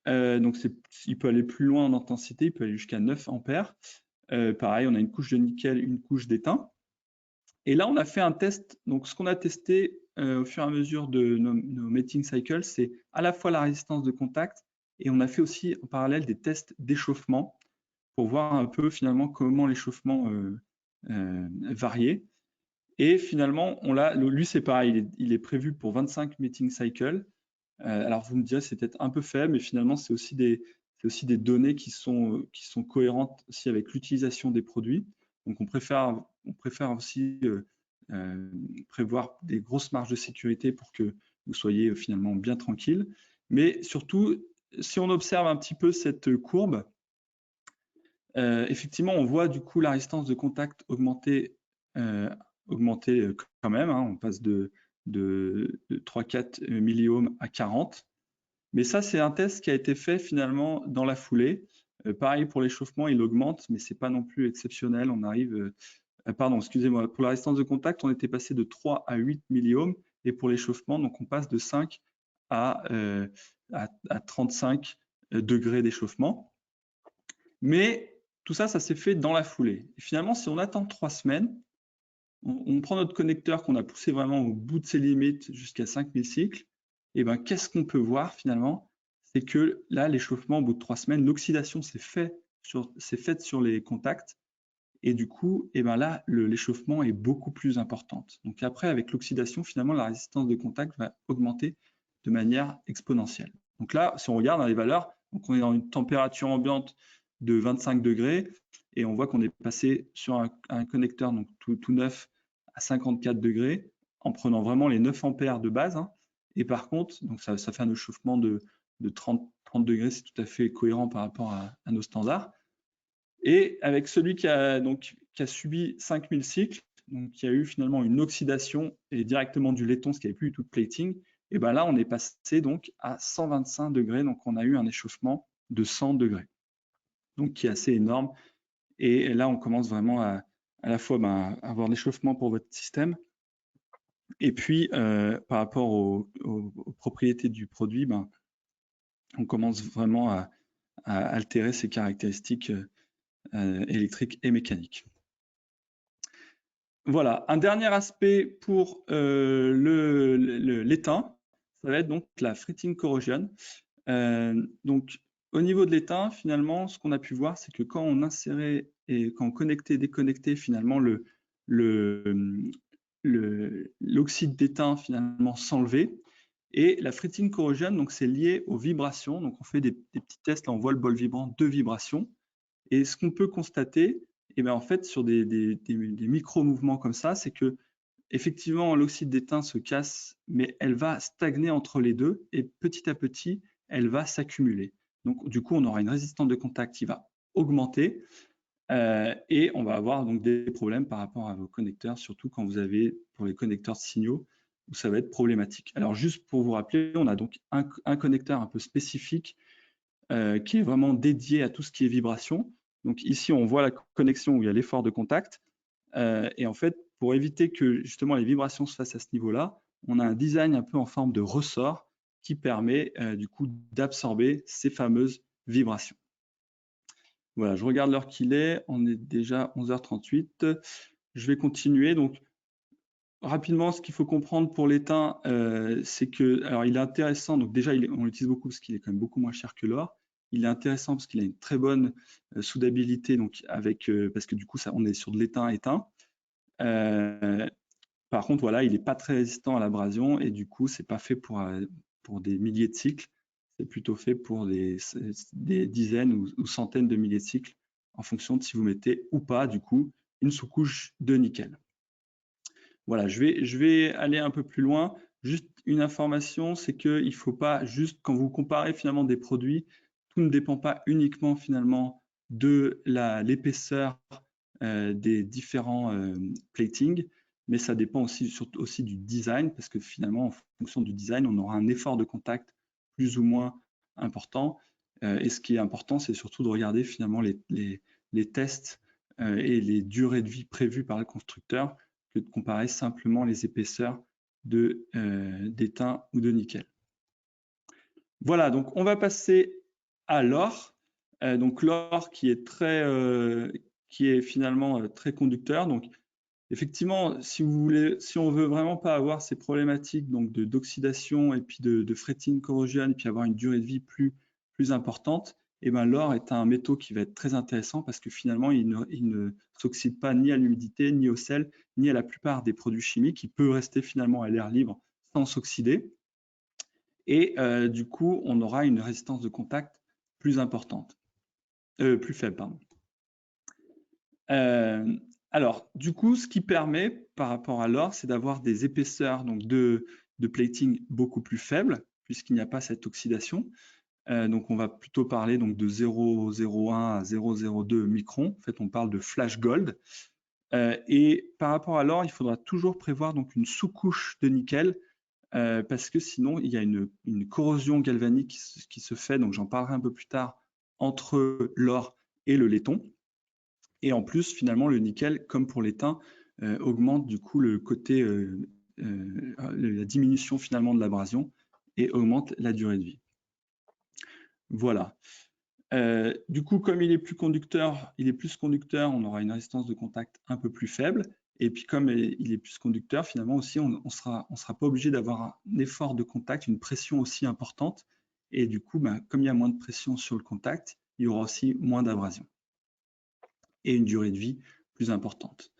Donc il peut aller plus loin en intensité, il peut aller jusqu'à 9 ampères. Pareil, on a une couche de nickel, une couche d'étain. Et là, on a fait un test. Donc ce qu'on a testé au fur et à mesure de nos mating cycles, c'est à la fois la résistance de contact, et on a fait aussi en parallèle des tests d'échauffement pour voir un peu finalement comment l'échauffement variait. Et finalement, lui c'est pareil, il est prévu pour 25 mating cycles. Alors vous me direz c'est peut-être un peu faible, mais finalement c'est aussi des données qui sont cohérentes aussi avec l'utilisation des produits. Donc on préfère aussi prévoir des grosses marges de sécurité pour que vous soyez finalement bien tranquille. Mais surtout, si on observe un petit peu cette courbe, effectivement, on voit du coup la résistance de contact augmenter quand même. On passe de 3-4 milliohms à 40. Mais ça, c'est un test qui a été fait finalement dans la foulée. Pareil pour l'échauffement, il augmente, mais ce n'est pas non plus exceptionnel. On arrive pardon, excusez-moi, pour la résistance de contact, on était passé de 3 à 8 milliohms, et pour l'échauffement, donc on passe de 5 à 35 degrés d'échauffement. Mais tout ça, ça s'est fait dans la foulée. Et finalement, si on attend 3 semaines, on prend notre connecteur qu'on a poussé vraiment au bout de ses limites jusqu'à 5000 cycles, et ben qu'est-ce qu'on peut voir finalement? C'est que là, l'échauffement, au bout de 3 semaines, l'oxydation s'est faite sur les contacts, et du coup, et ben là, l'échauffement est beaucoup plus importante. Donc après, avec l'oxydation, finalement, la résistance de contact va augmenter de manière exponentielle. Donc là, si on regarde dans les valeurs, donc on est dans une température ambiante de 25 degrés, et on voit qu'on est passé sur un connecteur donc tout neuf à 54 degrés, en prenant vraiment les 9 ampères de base. Hein. Et par contre, donc ça fait un échauffement de 30 degrés, c'est tout à fait cohérent par rapport à nos standards. Et avec celui qui a subi 5000 cycles, donc qui a eu finalement une oxydation et directement du laiton, ce qui n'avait plus du tout de plating, et ben là, on est passé donc à 125 degrés, donc on a eu un échauffement de 100 degrés, donc qui est assez énorme. Et là, on commence vraiment à la fois avoir l'échauffement pour votre système, et puis par rapport aux propriétés du produit, on commence vraiment à altérer ses caractéristiques électriques et mécaniques. Voilà, un dernier aspect pour l'étain, ça va être donc la fritting corrosion. Donc, au niveau de l'étain, finalement, ce qu'on a pu voir, c'est que quand on insérait et quand on connectait et déconnectait finalement l'oxyde d'étain finalement s'enlevait. Et la fritting corrosion, donc c'est lié aux vibrations. Donc on fait des petits tests, là on voit le bol vibrant de vibrations. Et ce qu'on peut constater, et bien en fait, sur des micro-mouvements comme ça, c'est que effectivement, l'oxyde d'étain se casse, mais elle va stagner entre les deux et petit à petit, elle va s'accumuler. Donc, du coup, on aura une résistance de contact qui va augmenter et on va avoir donc des problèmes par rapport à vos connecteurs, surtout quand vous avez pour les connecteurs de signaux où ça va être problématique. Alors, juste pour vous rappeler, on a donc un connecteur un peu spécifique qui est vraiment dédié à tout ce qui est vibration. Donc ici, on voit la connexion où il y a l'effort de contact. Et en fait, pour éviter que justement les vibrations se fassent à ce niveau-là, on a un design un peu en forme de ressort qui permet du coup d'absorber ces fameuses vibrations. Voilà, je regarde l'heure qu'il est. On est déjà 11h38. Je vais continuer. Donc, rapidement, ce qu'il faut comprendre pour l'étain, c'est que, alors il est intéressant, donc déjà on l'utilise beaucoup parce qu'il est quand même beaucoup moins cher que l'or. Il est intéressant parce qu'il a une très bonne soudabilité, donc parce que du coup on est sur de l'étain-étain. Par contre, voilà, il n'est pas très résistant à l'abrasion et du coup, c'est pas fait pour des milliers de cycles. C'est plutôt fait pour des dizaines ou centaines de milliers de cycles en fonction de si vous mettez ou pas, du coup, une sous-couche de nickel. Voilà, je vais aller un peu plus loin. Juste une information, c'est qu'il ne faut pas juste, quand vous comparez finalement des produits, tout ne dépend pas uniquement finalement de l'épaisseur des différents platings, mais ça dépend aussi du design, parce que finalement, en fonction du design, on aura un effort de contact plus ou moins important. Et ce qui est important, c'est surtout de regarder finalement les tests et les durées de vie prévues par le constructeur, que de comparer simplement les épaisseurs d'étain ou de nickel. Voilà, donc on va passer à l'or. Donc l'or qui est finalement très conducteur. Donc effectivement, si on veut vraiment pas avoir ces problématiques donc d'oxydation et puis de fretting corrosion et puis avoir une durée de vie plus importante, et ben l'or est un métaux qui va être très intéressant parce que finalement il ne s'oxyde pas ni à l'humidité, ni au sel, ni à la plupart des produits chimiques. Il peut rester finalement à l'air libre sans s'oxyder. Et du coup, on aura une résistance de contact plus importante, plus faible, pardon. Alors, du coup, ce qui permet, par rapport à l'or, c'est d'avoir des épaisseurs donc, de plating beaucoup plus faibles, puisqu'il n'y a pas cette oxydation. Donc, on va plutôt parler donc, de 0,01 à 0,02 microns. En fait, on parle de flash gold. Et par rapport à l'or, il faudra toujours prévoir donc, une sous-couche de nickel, parce que sinon, il y a une corrosion galvanique qui se fait, donc j'en parlerai un peu plus tard, entre l'or et le laiton. Et en plus, finalement, le nickel, comme pour l'étain, augmente du coup le côté, la diminution finalement de l'abrasion et augmente la durée de vie. Voilà. Du coup, comme il est plus conducteur, on aura une résistance de contact un peu plus faible. Et puis, comme il est plus conducteur, finalement aussi, on sera pas obligé d'avoir un effort de contact, une pression aussi importante. Et du coup, comme il y a moins de pression sur le contact, il y aura aussi moins d'abrasion et une durée de vie plus importante.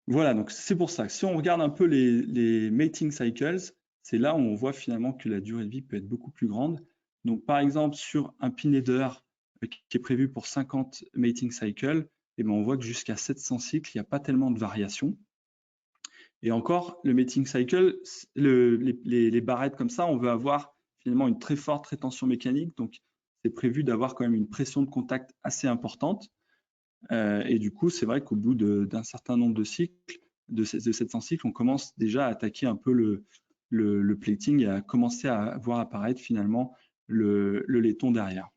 Voilà, donc c'est pour ça. Si on regarde un peu les mating cycles, c'est là où on voit finalement que la durée de vie peut être beaucoup plus grande. Donc par exemple, sur un pinheader qui est prévu pour 50 mating cycles, eh ben, on voit que jusqu'à 700 cycles, il n'y a pas tellement de variation. Et encore, le mating cycle, les barrettes comme ça, on veut avoir finalement une très forte rétention mécanique. Donc c'est prévu d'avoir quand même une pression de contact assez importante. Et du coup, c'est vrai qu'au bout d'un certain nombre de cycles, de 700 cycles, on commence déjà à attaquer un peu le plating et à commencer à voir apparaître finalement le laiton derrière.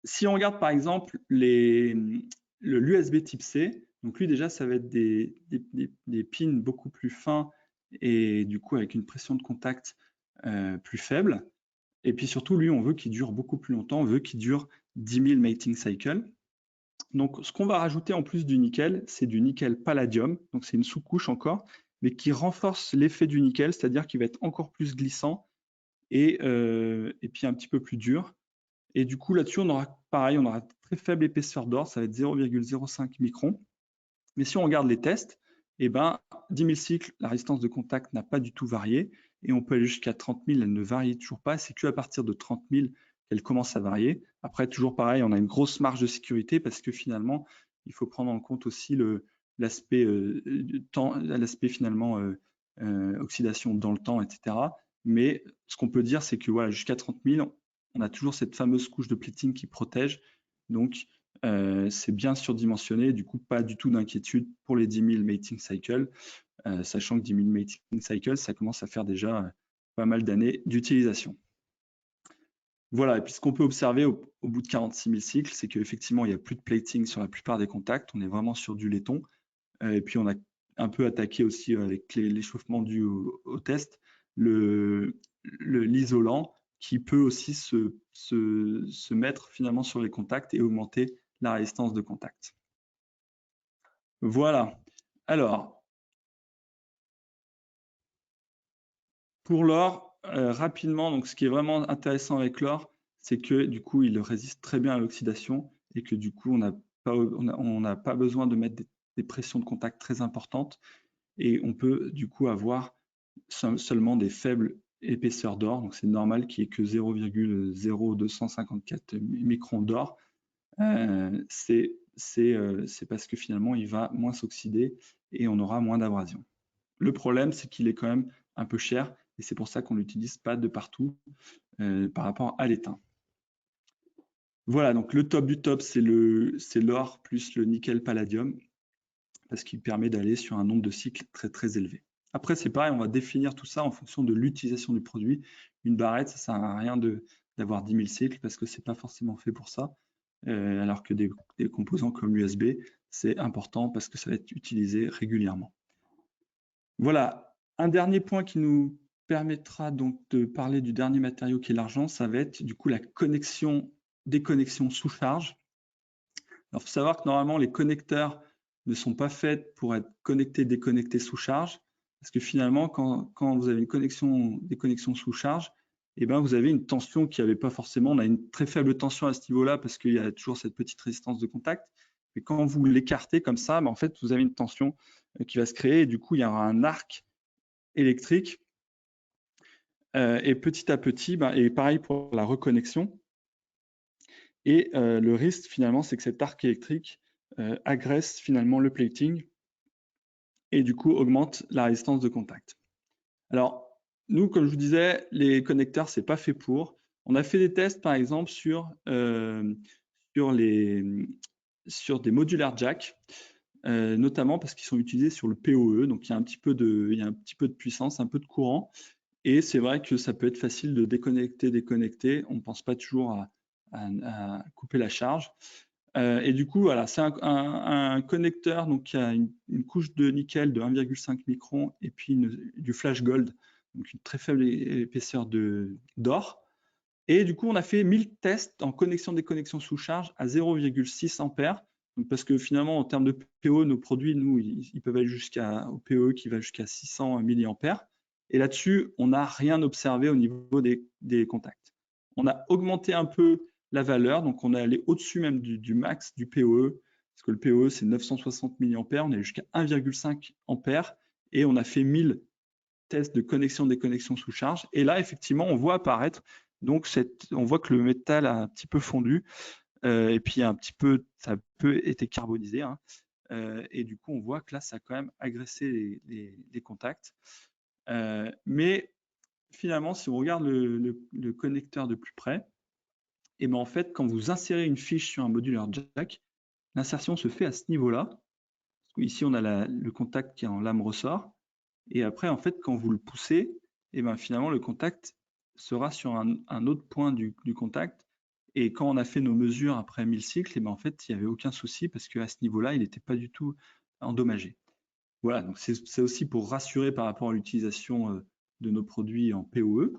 Si on regarde par exemple l'USB type C, donc lui déjà ça va être des pins beaucoup plus fins et du coup avec une pression de contact plus faible. Et puis surtout, lui, on veut qu'il dure beaucoup plus longtemps, on veut qu'il dure 10 000 mating cycles. Donc, ce qu'on va rajouter en plus du nickel, c'est du nickel palladium. Donc, c'est une sous-couche encore, mais qui renforce l'effet du nickel, c'est-à-dire qu'il va être encore plus glissant et puis un petit peu plus dur. Et du coup, là-dessus, on aura pareil, on aura très faible épaisseur d'or, ça va être 0,05 microns. Mais si on regarde les tests, eh ben, 10 000 cycles, la résistance de contact n'a pas du tout varié. Et on peut aller jusqu'à 30 000, elle ne varie toujours pas. C'est qu'à partir de 30 000 qu'elle commence à varier. Après, toujours pareil, on a une grosse marge de sécurité parce que finalement, il faut prendre en compte aussi l'aspect finalement oxydation dans le temps, etc. Mais ce qu'on peut dire, c'est que voilà, jusqu'à 30 000, on a toujours cette fameuse couche de plating qui protège. Donc, c'est bien surdimensionné, du coup pas du tout d'inquiétude pour les 10 000 mating cycles, sachant que 10 000 mating cycles, ça commence à faire déjà pas mal d'années d'utilisation. Voilà, et puis ce qu'on peut observer au bout de 46 000 cycles, c'est qu'effectivement il n'y a plus de plating sur la plupart des contacts, on est vraiment sur du laiton, et puis on a un peu attaqué aussi avec l'échauffement dû au test, l'isolant qui peut aussi se mettre finalement sur les contacts et augmenter la résistance de contact. Voilà. Alors, pour l'or, rapidement, donc ce qui est vraiment intéressant avec l'or, c'est que du coup, il résiste très bien à l'oxydation et que du coup, on n'a pas besoin de mettre des pressions de contact très importantes et on peut du coup avoir seulement des faibles épaisseurs d'or. Donc, c'est normal qu'il n'y ait que 0,0254 microns d'or. C'est parce que finalement, il va moins s'oxyder et on aura moins d'abrasion. Le problème, c'est qu'il est quand même un peu cher et c'est pour ça qu'on ne l'utilise pas de partout par rapport à l'étain. Voilà, donc le top du top, c'est l'or plus le nickel palladium parce qu'il permet d'aller sur un nombre de cycles très très élevé. Après, c'est pareil, on va définir tout ça en fonction de l'utilisation du produit. Une barrette, ça ne sert à rien d'avoir 10 000 cycles parce que ce n'est pas forcément fait pour ça. Alors que des composants comme l'USB, c'est important parce que ça va être utilisé régulièrement. Voilà, un dernier point qui nous permettra donc de parler du dernier matériau qui est l'argent, ça va être du coup la déconnexion sous charge. Alors, il faut savoir que normalement, les connecteurs ne sont pas faits pour être connectés, déconnectés sous charge, parce que finalement, quand vous avez des connexions sous charge, eh ben, vous avez une tension qui n'avait pas forcément, on a une très faible tension à ce niveau-là, parce qu'il y a toujours cette petite résistance de contact. Et quand vous l'écartez comme ça, en fait, vous avez une tension qui va se créer, et du coup, il y aura un arc électrique. Et petit à petit, et pareil pour la reconnexion. Et le risque, finalement, c'est que cet arc électrique agresse finalement le plating et du coup augmente la résistance de contact. Alors, nous, comme je vous disais, les connecteurs, c'est pas fait pour. On a fait des tests, par exemple, sur des modulaires jack, notamment parce qu'ils sont utilisés sur le PoE, donc il y a un petit peu de puissance, un peu de courant. Et c'est vrai que ça peut être facile de déconnecter. On ne pense pas toujours à couper la charge. Et du coup, voilà, c'est un connecteur donc, qui a une couche de nickel de 1,5 micron et puis du flash gold, donc une très faible épaisseur d'or. Et du coup, on a fait 1000 tests en connexion-déconnexion sous charge à 0,6 ampères. Donc, parce que finalement, en termes de PoE, nos produits, nous, ils peuvent aller au PoE qui va jusqu'à 600 milliampères. Et là-dessus, on n'a rien observé au niveau des contacts. On a augmenté un peu la valeur, donc on est allé au-dessus même du max du PoE, parce que le PoE, c'est 960 milliampères, on est jusqu'à 1,5 ampères, et on a fait 1000 tests de connexion-déconnexion sous charge. Et là, effectivement, on voit apparaître, donc on voit que le métal a un petit peu fondu, et puis un petit peu, ça a peu été carbonisé, hein. Et du coup, on voit que là, ça a quand même agressé les contacts. Mais finalement, si on regarde le connecteur de plus près, et ben en fait, quand vous insérez une fiche sur un modulaire jack, l'insertion se fait à ce niveau-là. Ici, on a le contact qui est en lame ressort. Et après, en fait, quand vous le poussez, et ben finalement, le contact sera sur un autre point du contact. Et quand on a fait nos mesures après 1000 cycles, et ben en fait, il n'y avait aucun souci parce qu'à ce niveau-là, il n'était pas du tout endommagé. Voilà, donc c'est aussi pour rassurer par rapport à l'utilisation de nos produits en PoE.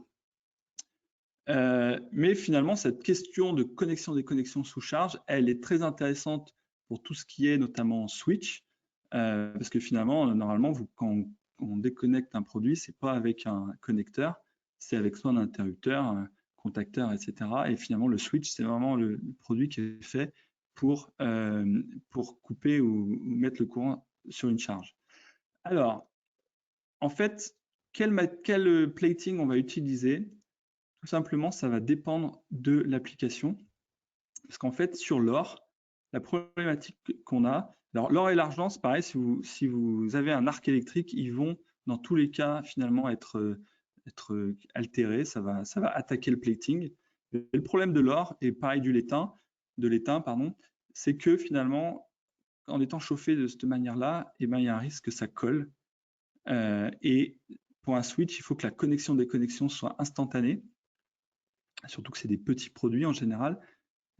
Mais finalement, cette question de connexion-déconnexion sous charge, elle est très intéressante pour tout ce qui est notamment switch, parce que finalement, normalement, quand on déconnecte un produit, c'est pas avec un connecteur, c'est avec soit un interrupteur, un contacteur, etc. Et finalement, le switch, c'est vraiment le produit qui est fait pour couper ou mettre le courant sur une charge. Alors, en fait, quel plating on va utiliser? Tout simplement, ça va dépendre de l'application. Parce qu'en fait, sur l'or, la problématique qu'on a, alors l'or et l'argent, c'est pareil, si vous avez un arc électrique, ils vont dans tous les cas finalement être altérés, ça va attaquer le plating. Et le problème de l'or, et pareil de l'étain, c'est que finalement, en étant chauffé de cette manière-là, eh ben, il y a un risque que ça colle. Et pour un switch, il faut que la connexion des connexions soit instantanée, surtout que c'est des petits produits en général.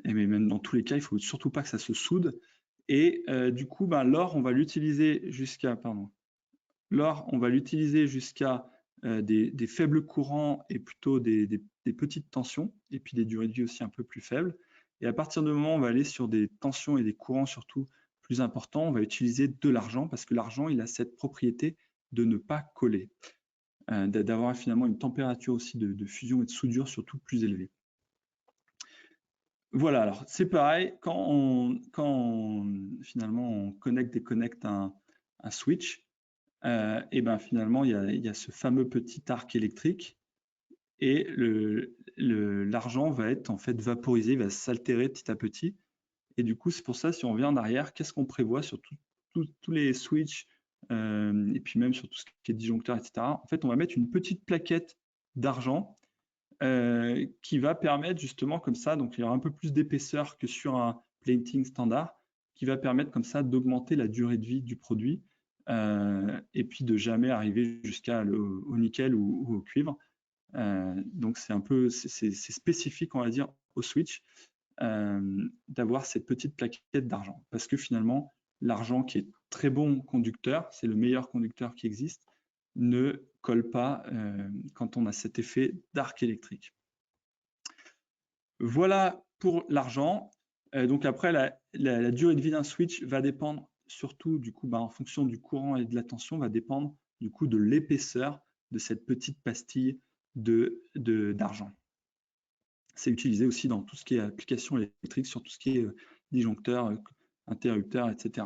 Et même dans tous les cas, il ne faut surtout pas que ça se soude. Et du coup, ben, l'or, on va l'utiliser jusqu'à des faibles courants et plutôt des petites tensions, et puis des durées de vie aussi un peu plus faibles. Et à partir du moment où on va aller sur des tensions et des courants surtout plus importants, on va utiliser de l'argent, parce que l'argent, il a cette propriété de ne pas coller, d'avoir finalement une température aussi de fusion et de soudure surtout plus élevée. Voilà, alors c'est pareil, quand finalement on déconnecte un switch, et ben finalement il y a ce fameux petit arc électrique et l'argent va être en fait vaporisé, il va s'altérer petit à petit. Et du coup, c'est pour ça, si on revient en arrière, qu'est-ce qu'on prévoit sur tous les switches et puis même sur tout ce qui est disjoncteur, etc. En fait, on va mettre une petite plaquette d'argent qui va permettre justement comme ça, donc il y aura un peu plus d'épaisseur que sur un plating standard, qui va permettre comme ça d'augmenter la durée de vie du produit et puis de jamais arriver au nickel ou au cuivre. Donc c'est spécifique, on va dire, au switch d'avoir cette petite plaquette d'argent, parce que finalement l'argent, qui est très bon conducteur, c'est le meilleur conducteur qui existe, ne colle pas quand on a cet effet d'arc électrique. Voilà pour l'argent. Donc après, la durée de vie d'un switch va dépendre surtout du coup, en fonction du courant et de la tension, va dépendre du coup de l'épaisseur de cette petite pastille d'argent. C'est utilisé aussi dans tout ce qui est application électrique, sur tout ce qui est disjoncteur, interrupteur, etc.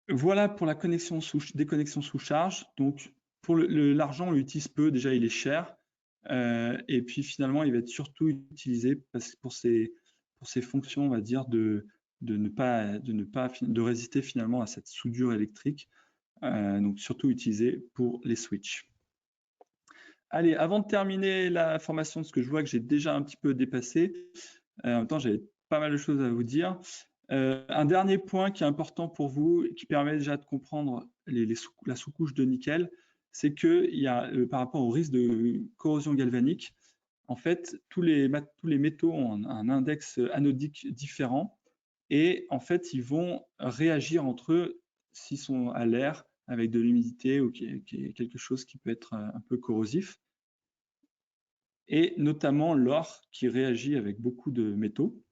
Voilà pour la déconnexion sous charge. Donc, pour l'argent, on l'utilise peu. Déjà, il est cher. Et puis, finalement, il va être surtout utilisé pour ses fonctions, on va dire, de résister finalement à cette soudure électrique. Donc, surtout utilisé pour les switches. Allez, avant de terminer la formation, parce que je vois que j'ai déjà un petit peu dépassé, en même temps, j'avais pas mal de choses à vous dire. Un dernier point qui est important pour vous, qui permet déjà de comprendre la sous-couche de nickel, c'est qu'il y a, par rapport au risque de corrosion galvanique, en fait, tous les métaux ont un index anodique différent et en fait, ils vont réagir entre eux s'ils sont à l'air avec de l'humidité ou qui est quelque chose qui peut être un peu corrosif, et notamment l'or qui réagit avec beaucoup de métaux.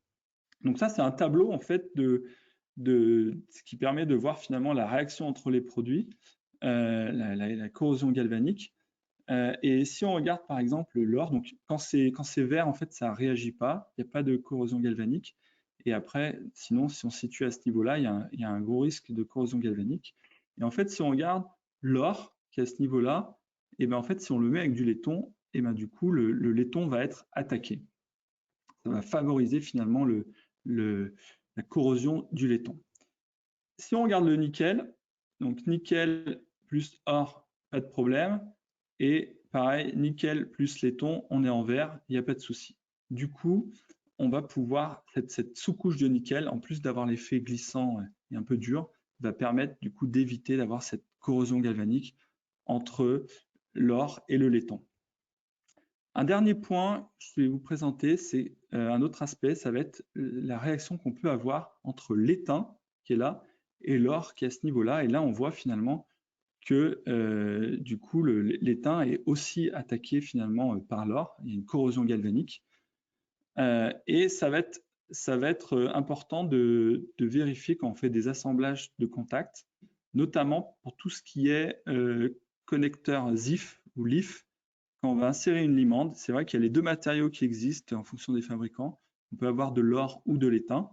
Donc ça, c'est un tableau en fait ce qui permet de voir finalement la réaction entre les produits, la corrosion galvanique. Et si on regarde par exemple l'or, donc quand c'est vert, en fait, ça ne réagit pas, il n'y a pas de corrosion galvanique. Et après, sinon, si on se situe à ce niveau-là, il y a un gros risque de corrosion galvanique. Et en fait, si on regarde l'or qui est à ce niveau-là, et ben en fait, si on le met avec du laiton, et ben du coup, le laiton va être attaqué. Ça va favoriser finalement la corrosion du laiton. Si on regarde le nickel, donc nickel plus or, pas de problème. Et pareil, nickel plus laiton, on est en vert, il n'y a pas de souci. Du coup, on va pouvoir, cette sous-couche de nickel, en plus d'avoir l'effet glissant et un peu dur, va permettre du coup d'éviter d'avoir cette corrosion galvanique entre l'or et le laiton. Un dernier point que je vais vous présenter, c'est un autre aspect, ça va être la réaction qu'on peut avoir entre l'étain qui est là et l'or qui est à ce niveau-là. Et là, on voit finalement que du coup, l'étain est aussi attaqué finalement par l'or. Il y a une corrosion galvanique. Et ça va être important de vérifier quand on fait des assemblages de contacts, notamment pour tout ce qui est connecteur ZIF ou LIF. Quand on va insérer une limande, c'est vrai qu'il y a les deux matériaux qui existent en fonction des fabricants. On peut avoir de l'or ou de l'étain.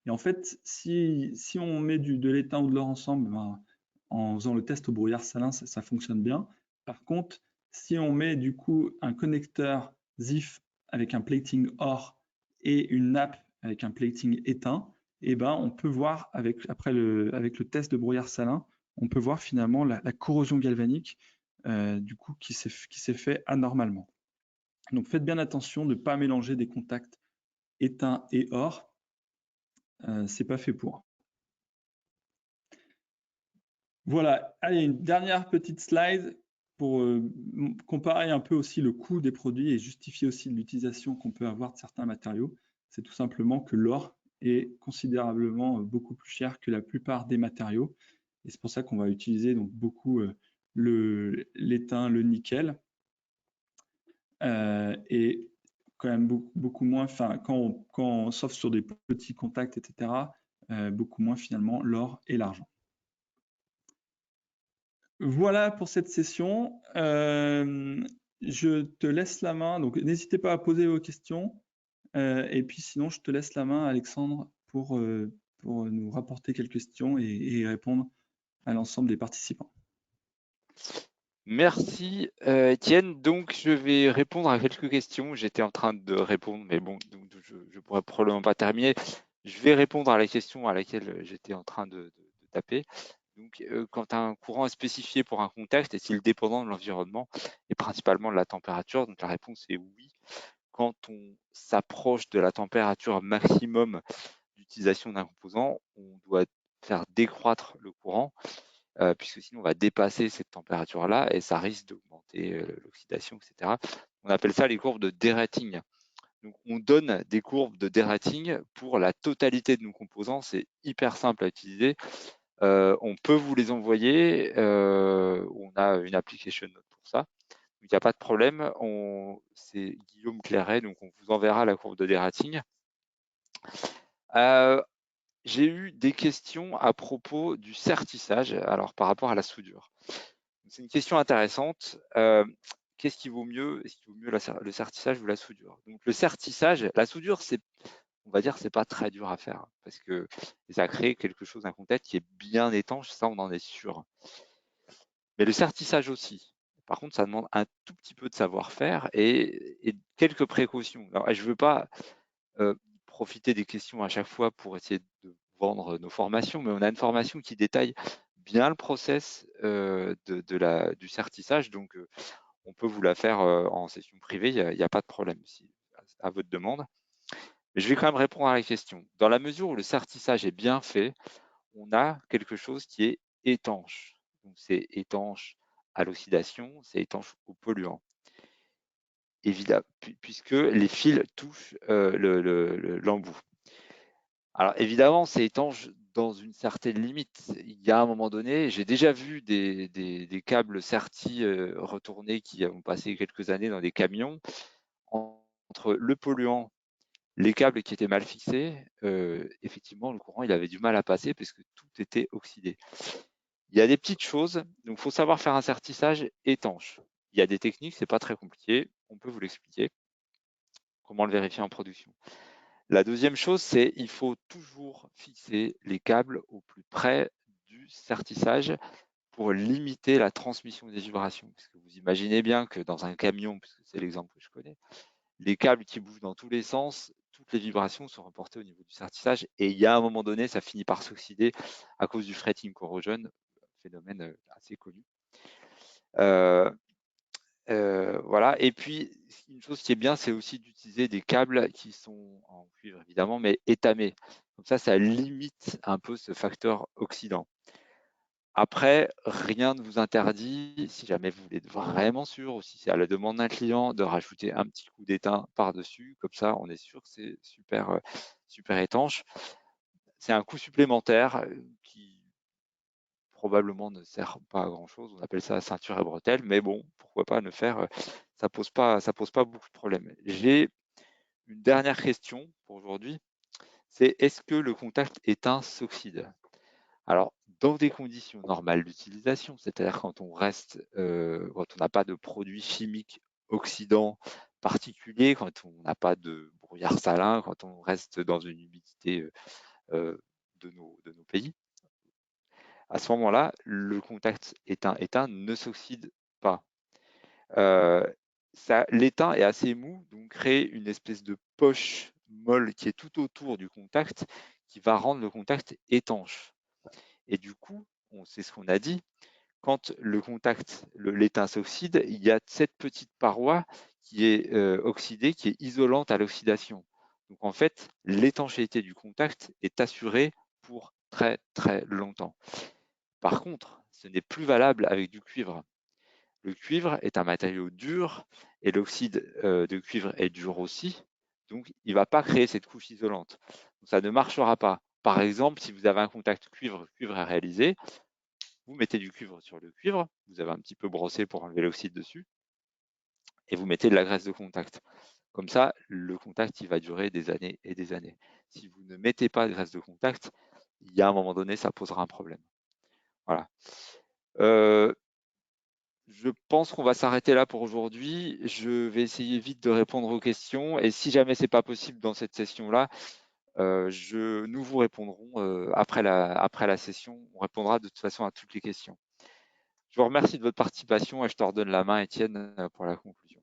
Et en fait, si on met de l'étain ou de l'or ensemble, ben, en faisant le test au brouillard salin, ça fonctionne bien. Par contre, si on met du coup un connecteur ZIF avec un plating or et une nappe avec un plating étain, eh ben, on peut voir avec le test de brouillard salin, on peut voir finalement la corrosion galvanique du coup qui s'est fait anormalement. Donc faites bien attention de ne pas mélanger des contacts étain et or, c'est pas fait pour. Voilà, allez, une dernière petite slide pour comparer un peu aussi le coût des produits et justifier aussi l'utilisation qu'on peut avoir de certains matériaux. C'est tout simplement que l'or est considérablement beaucoup plus cher que la plupart des matériaux. Et c'est pour ça qu'on va utiliser donc beaucoup l'étain, le nickel. Et quand même beaucoup moins, enfin, sauf sur des petits contacts, etc., beaucoup moins finalement l'or et l'argent. Voilà pour cette session. Je te laisse la main, donc n'hésitez pas à poser vos questions. Et puis sinon, je te laisse la main, Alexandre, pour nous rapporter quelques questions et répondre à l'ensemble des participants. Merci Étienne. Donc je vais répondre à quelques questions. J'étais en train de répondre, mais bon, donc, je pourrais probablement pas terminer. Je vais répondre à la question à laquelle j'étais en train de taper. Donc, quand un courant est spécifié pour un contexte, est-il dépendant de l'environnement et principalement de la température? Donc la réponse est oui. Quand on s'approche de la température maximum d'utilisation d'un composant, on doit faire décroître le courant, puisque sinon on va dépasser cette température-là et ça risque d'augmenter l'oxydation, etc. On appelle ça les courbes de derating. Donc on donne des courbes de derating pour la totalité de nos composants. C'est hyper simple à utiliser. On peut vous les envoyer. On a une application note pour ça. Il n'y a pas de problème. C'est Guillaume Clairet, donc on vous enverra la courbe de derating. J'ai eu des questions à propos du sertissage, alors par rapport à la soudure. C'est une question intéressante. Qu'est-ce qui vaut mieux? Est-ce qu'il vaut mieux le sertissage ou la soudure? Donc le sertissage, la soudure, on va dire, c'est pas très dur à faire parce que ça crée quelque chose, un contact qui est bien étanche, ça on en est sûr. Mais le sertissage aussi. Par contre, ça demande un tout petit peu de savoir-faire et quelques précautions. Alors, je ne veux pas profiter des questions à chaque fois pour essayer de vendre nos formations, mais on a une formation qui détaille bien le process du sertissage, donc on peut vous la faire en session privée, il n'y a pas de problème à votre demande. Mais je vais quand même répondre à la question. Dans la mesure où le sertissage est bien fait, on a quelque chose qui est étanche. Donc c'est étanche à l'oxydation, c'est étanche aux polluants. évidemment, puisque les fils touchent l'embout. Alors évidemment, c'est étanche dans une certaine limite. Il y a un moment donné, j'ai déjà vu des câbles Certi retournés qui ont passé quelques années dans des camions. Entre le polluant, les câbles qui étaient mal fixés, effectivement, le courant, il avait du mal à passer parce que tout était oxydé. Il y a des petites choses, donc il faut savoir faire un sertissage étanche. Il y a des techniques, c'est pas très compliqué, on peut vous l'expliquer, comment le vérifier en production. La deuxième chose, c'est il faut toujours fixer les câbles au plus près du sertissage pour limiter la transmission des vibrations. Parce que vous imaginez bien que dans un camion, puisque c'est l'exemple que je connais, les câbles qui bougent dans tous les sens, toutes les vibrations sont reportées au niveau du sertissage et il y a un moment donné, ça finit par s'oxyder à cause du fretting corrosion, phénomène assez connu. Voilà. Et puis, une chose qui est bien, c'est aussi d'utiliser des câbles qui sont en cuivre, évidemment, mais étamés. Comme ça limite un peu ce facteur oxydant. Après, rien ne vous interdit, si jamais vous voulez être vraiment sûr, ou si c'est à la demande d'un client, de rajouter un petit coup d'étain par-dessus. Comme ça, on est sûr que c'est super, super étanche. C'est un coût supplémentaire qui probablement ne sert pas à grand chose. On appelle ça ceinture et bretelle, mais bon, pourquoi pas le faire, ça pose pas beaucoup de problèmes. J'ai une dernière question pour aujourd'hui, c'est est-ce que le contact éteint s'oxyde? Alors, dans des conditions normales d'utilisation, c'est-à-dire quand on reste, quand on n'a pas de produits chimiques oxydants particuliers, quand on n'a pas de brouillard salin, quand on reste dans une humidité de nos pays, à ce moment-là, le contact éteint ne s'oxyde pas. L'étain est assez mou, donc crée une espèce de poche molle qui est tout autour du contact, qui va rendre le contact étanche. Et du coup, c'est ce qu'on a dit, quand le contact, l'étain s'oxyde, il y a cette petite paroi qui est oxydée, qui est isolante à l'oxydation. Donc en fait, l'étanchéité du contact est assurée pour très très longtemps. Par contre, ce n'est plus valable avec du cuivre. Le cuivre est un matériau dur et l'oxyde de cuivre est dur aussi, donc il ne va pas créer cette couche isolante. Donc, ça ne marchera pas. Par exemple, si vous avez un contact cuivre à réaliser, vous mettez du cuivre sur le cuivre, vous avez un petit peu brossé pour enlever l'oxyde dessus, et vous mettez de la graisse de contact. Comme ça, le contact, il va durer des années et des années. Si vous ne mettez pas de graisse de contact, il y a un moment donné, ça posera un problème. Voilà. Je pense qu'on va s'arrêter là pour aujourd'hui. Je vais essayer vite de répondre aux questions et si jamais c'est pas possible dans cette session-là, nous vous répondrons après la session. On répondra de toute façon à toutes les questions. Je vous remercie de votre participation et je te redonne la main, Étienne, pour la conclusion.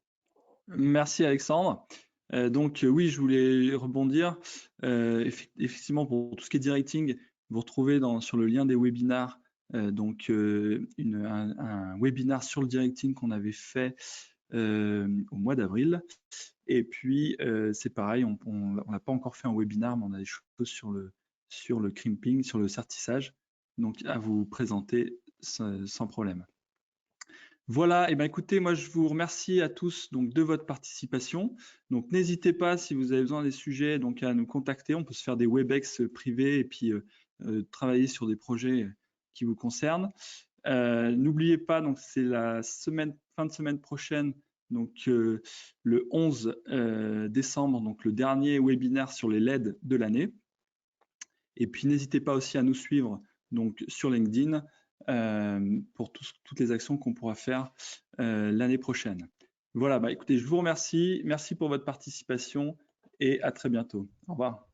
Merci Alexandre. Oui, je voulais rebondir. Effectivement, pour tout ce qui est directing, vous retrouvez sur le lien des webinars un webinar sur le directing qu'on avait fait au mois d'avril. Et puis, c'est pareil, on n'a pas encore fait un webinar, mais on a des choses sur le crimping, sur le sertissage, donc à vous présenter sans problème. Voilà, et ben écoutez, moi je vous remercie à tous donc de votre participation. Donc n'hésitez pas si vous avez besoin des sujets donc à nous contacter. On peut se faire des Webex privés et puis travailler sur des projets qui vous concernent. N'oubliez pas, donc c'est la fin de semaine prochaine, donc le 11 décembre, donc le dernier webinaire sur les LED de l'année. Et puis n'hésitez pas aussi à nous suivre donc sur LinkedIn pour toutes les actions qu'on pourra faire l'année prochaine. Voilà, bah écoutez, je vous remercie. Merci pour votre participation et à très bientôt. Au revoir.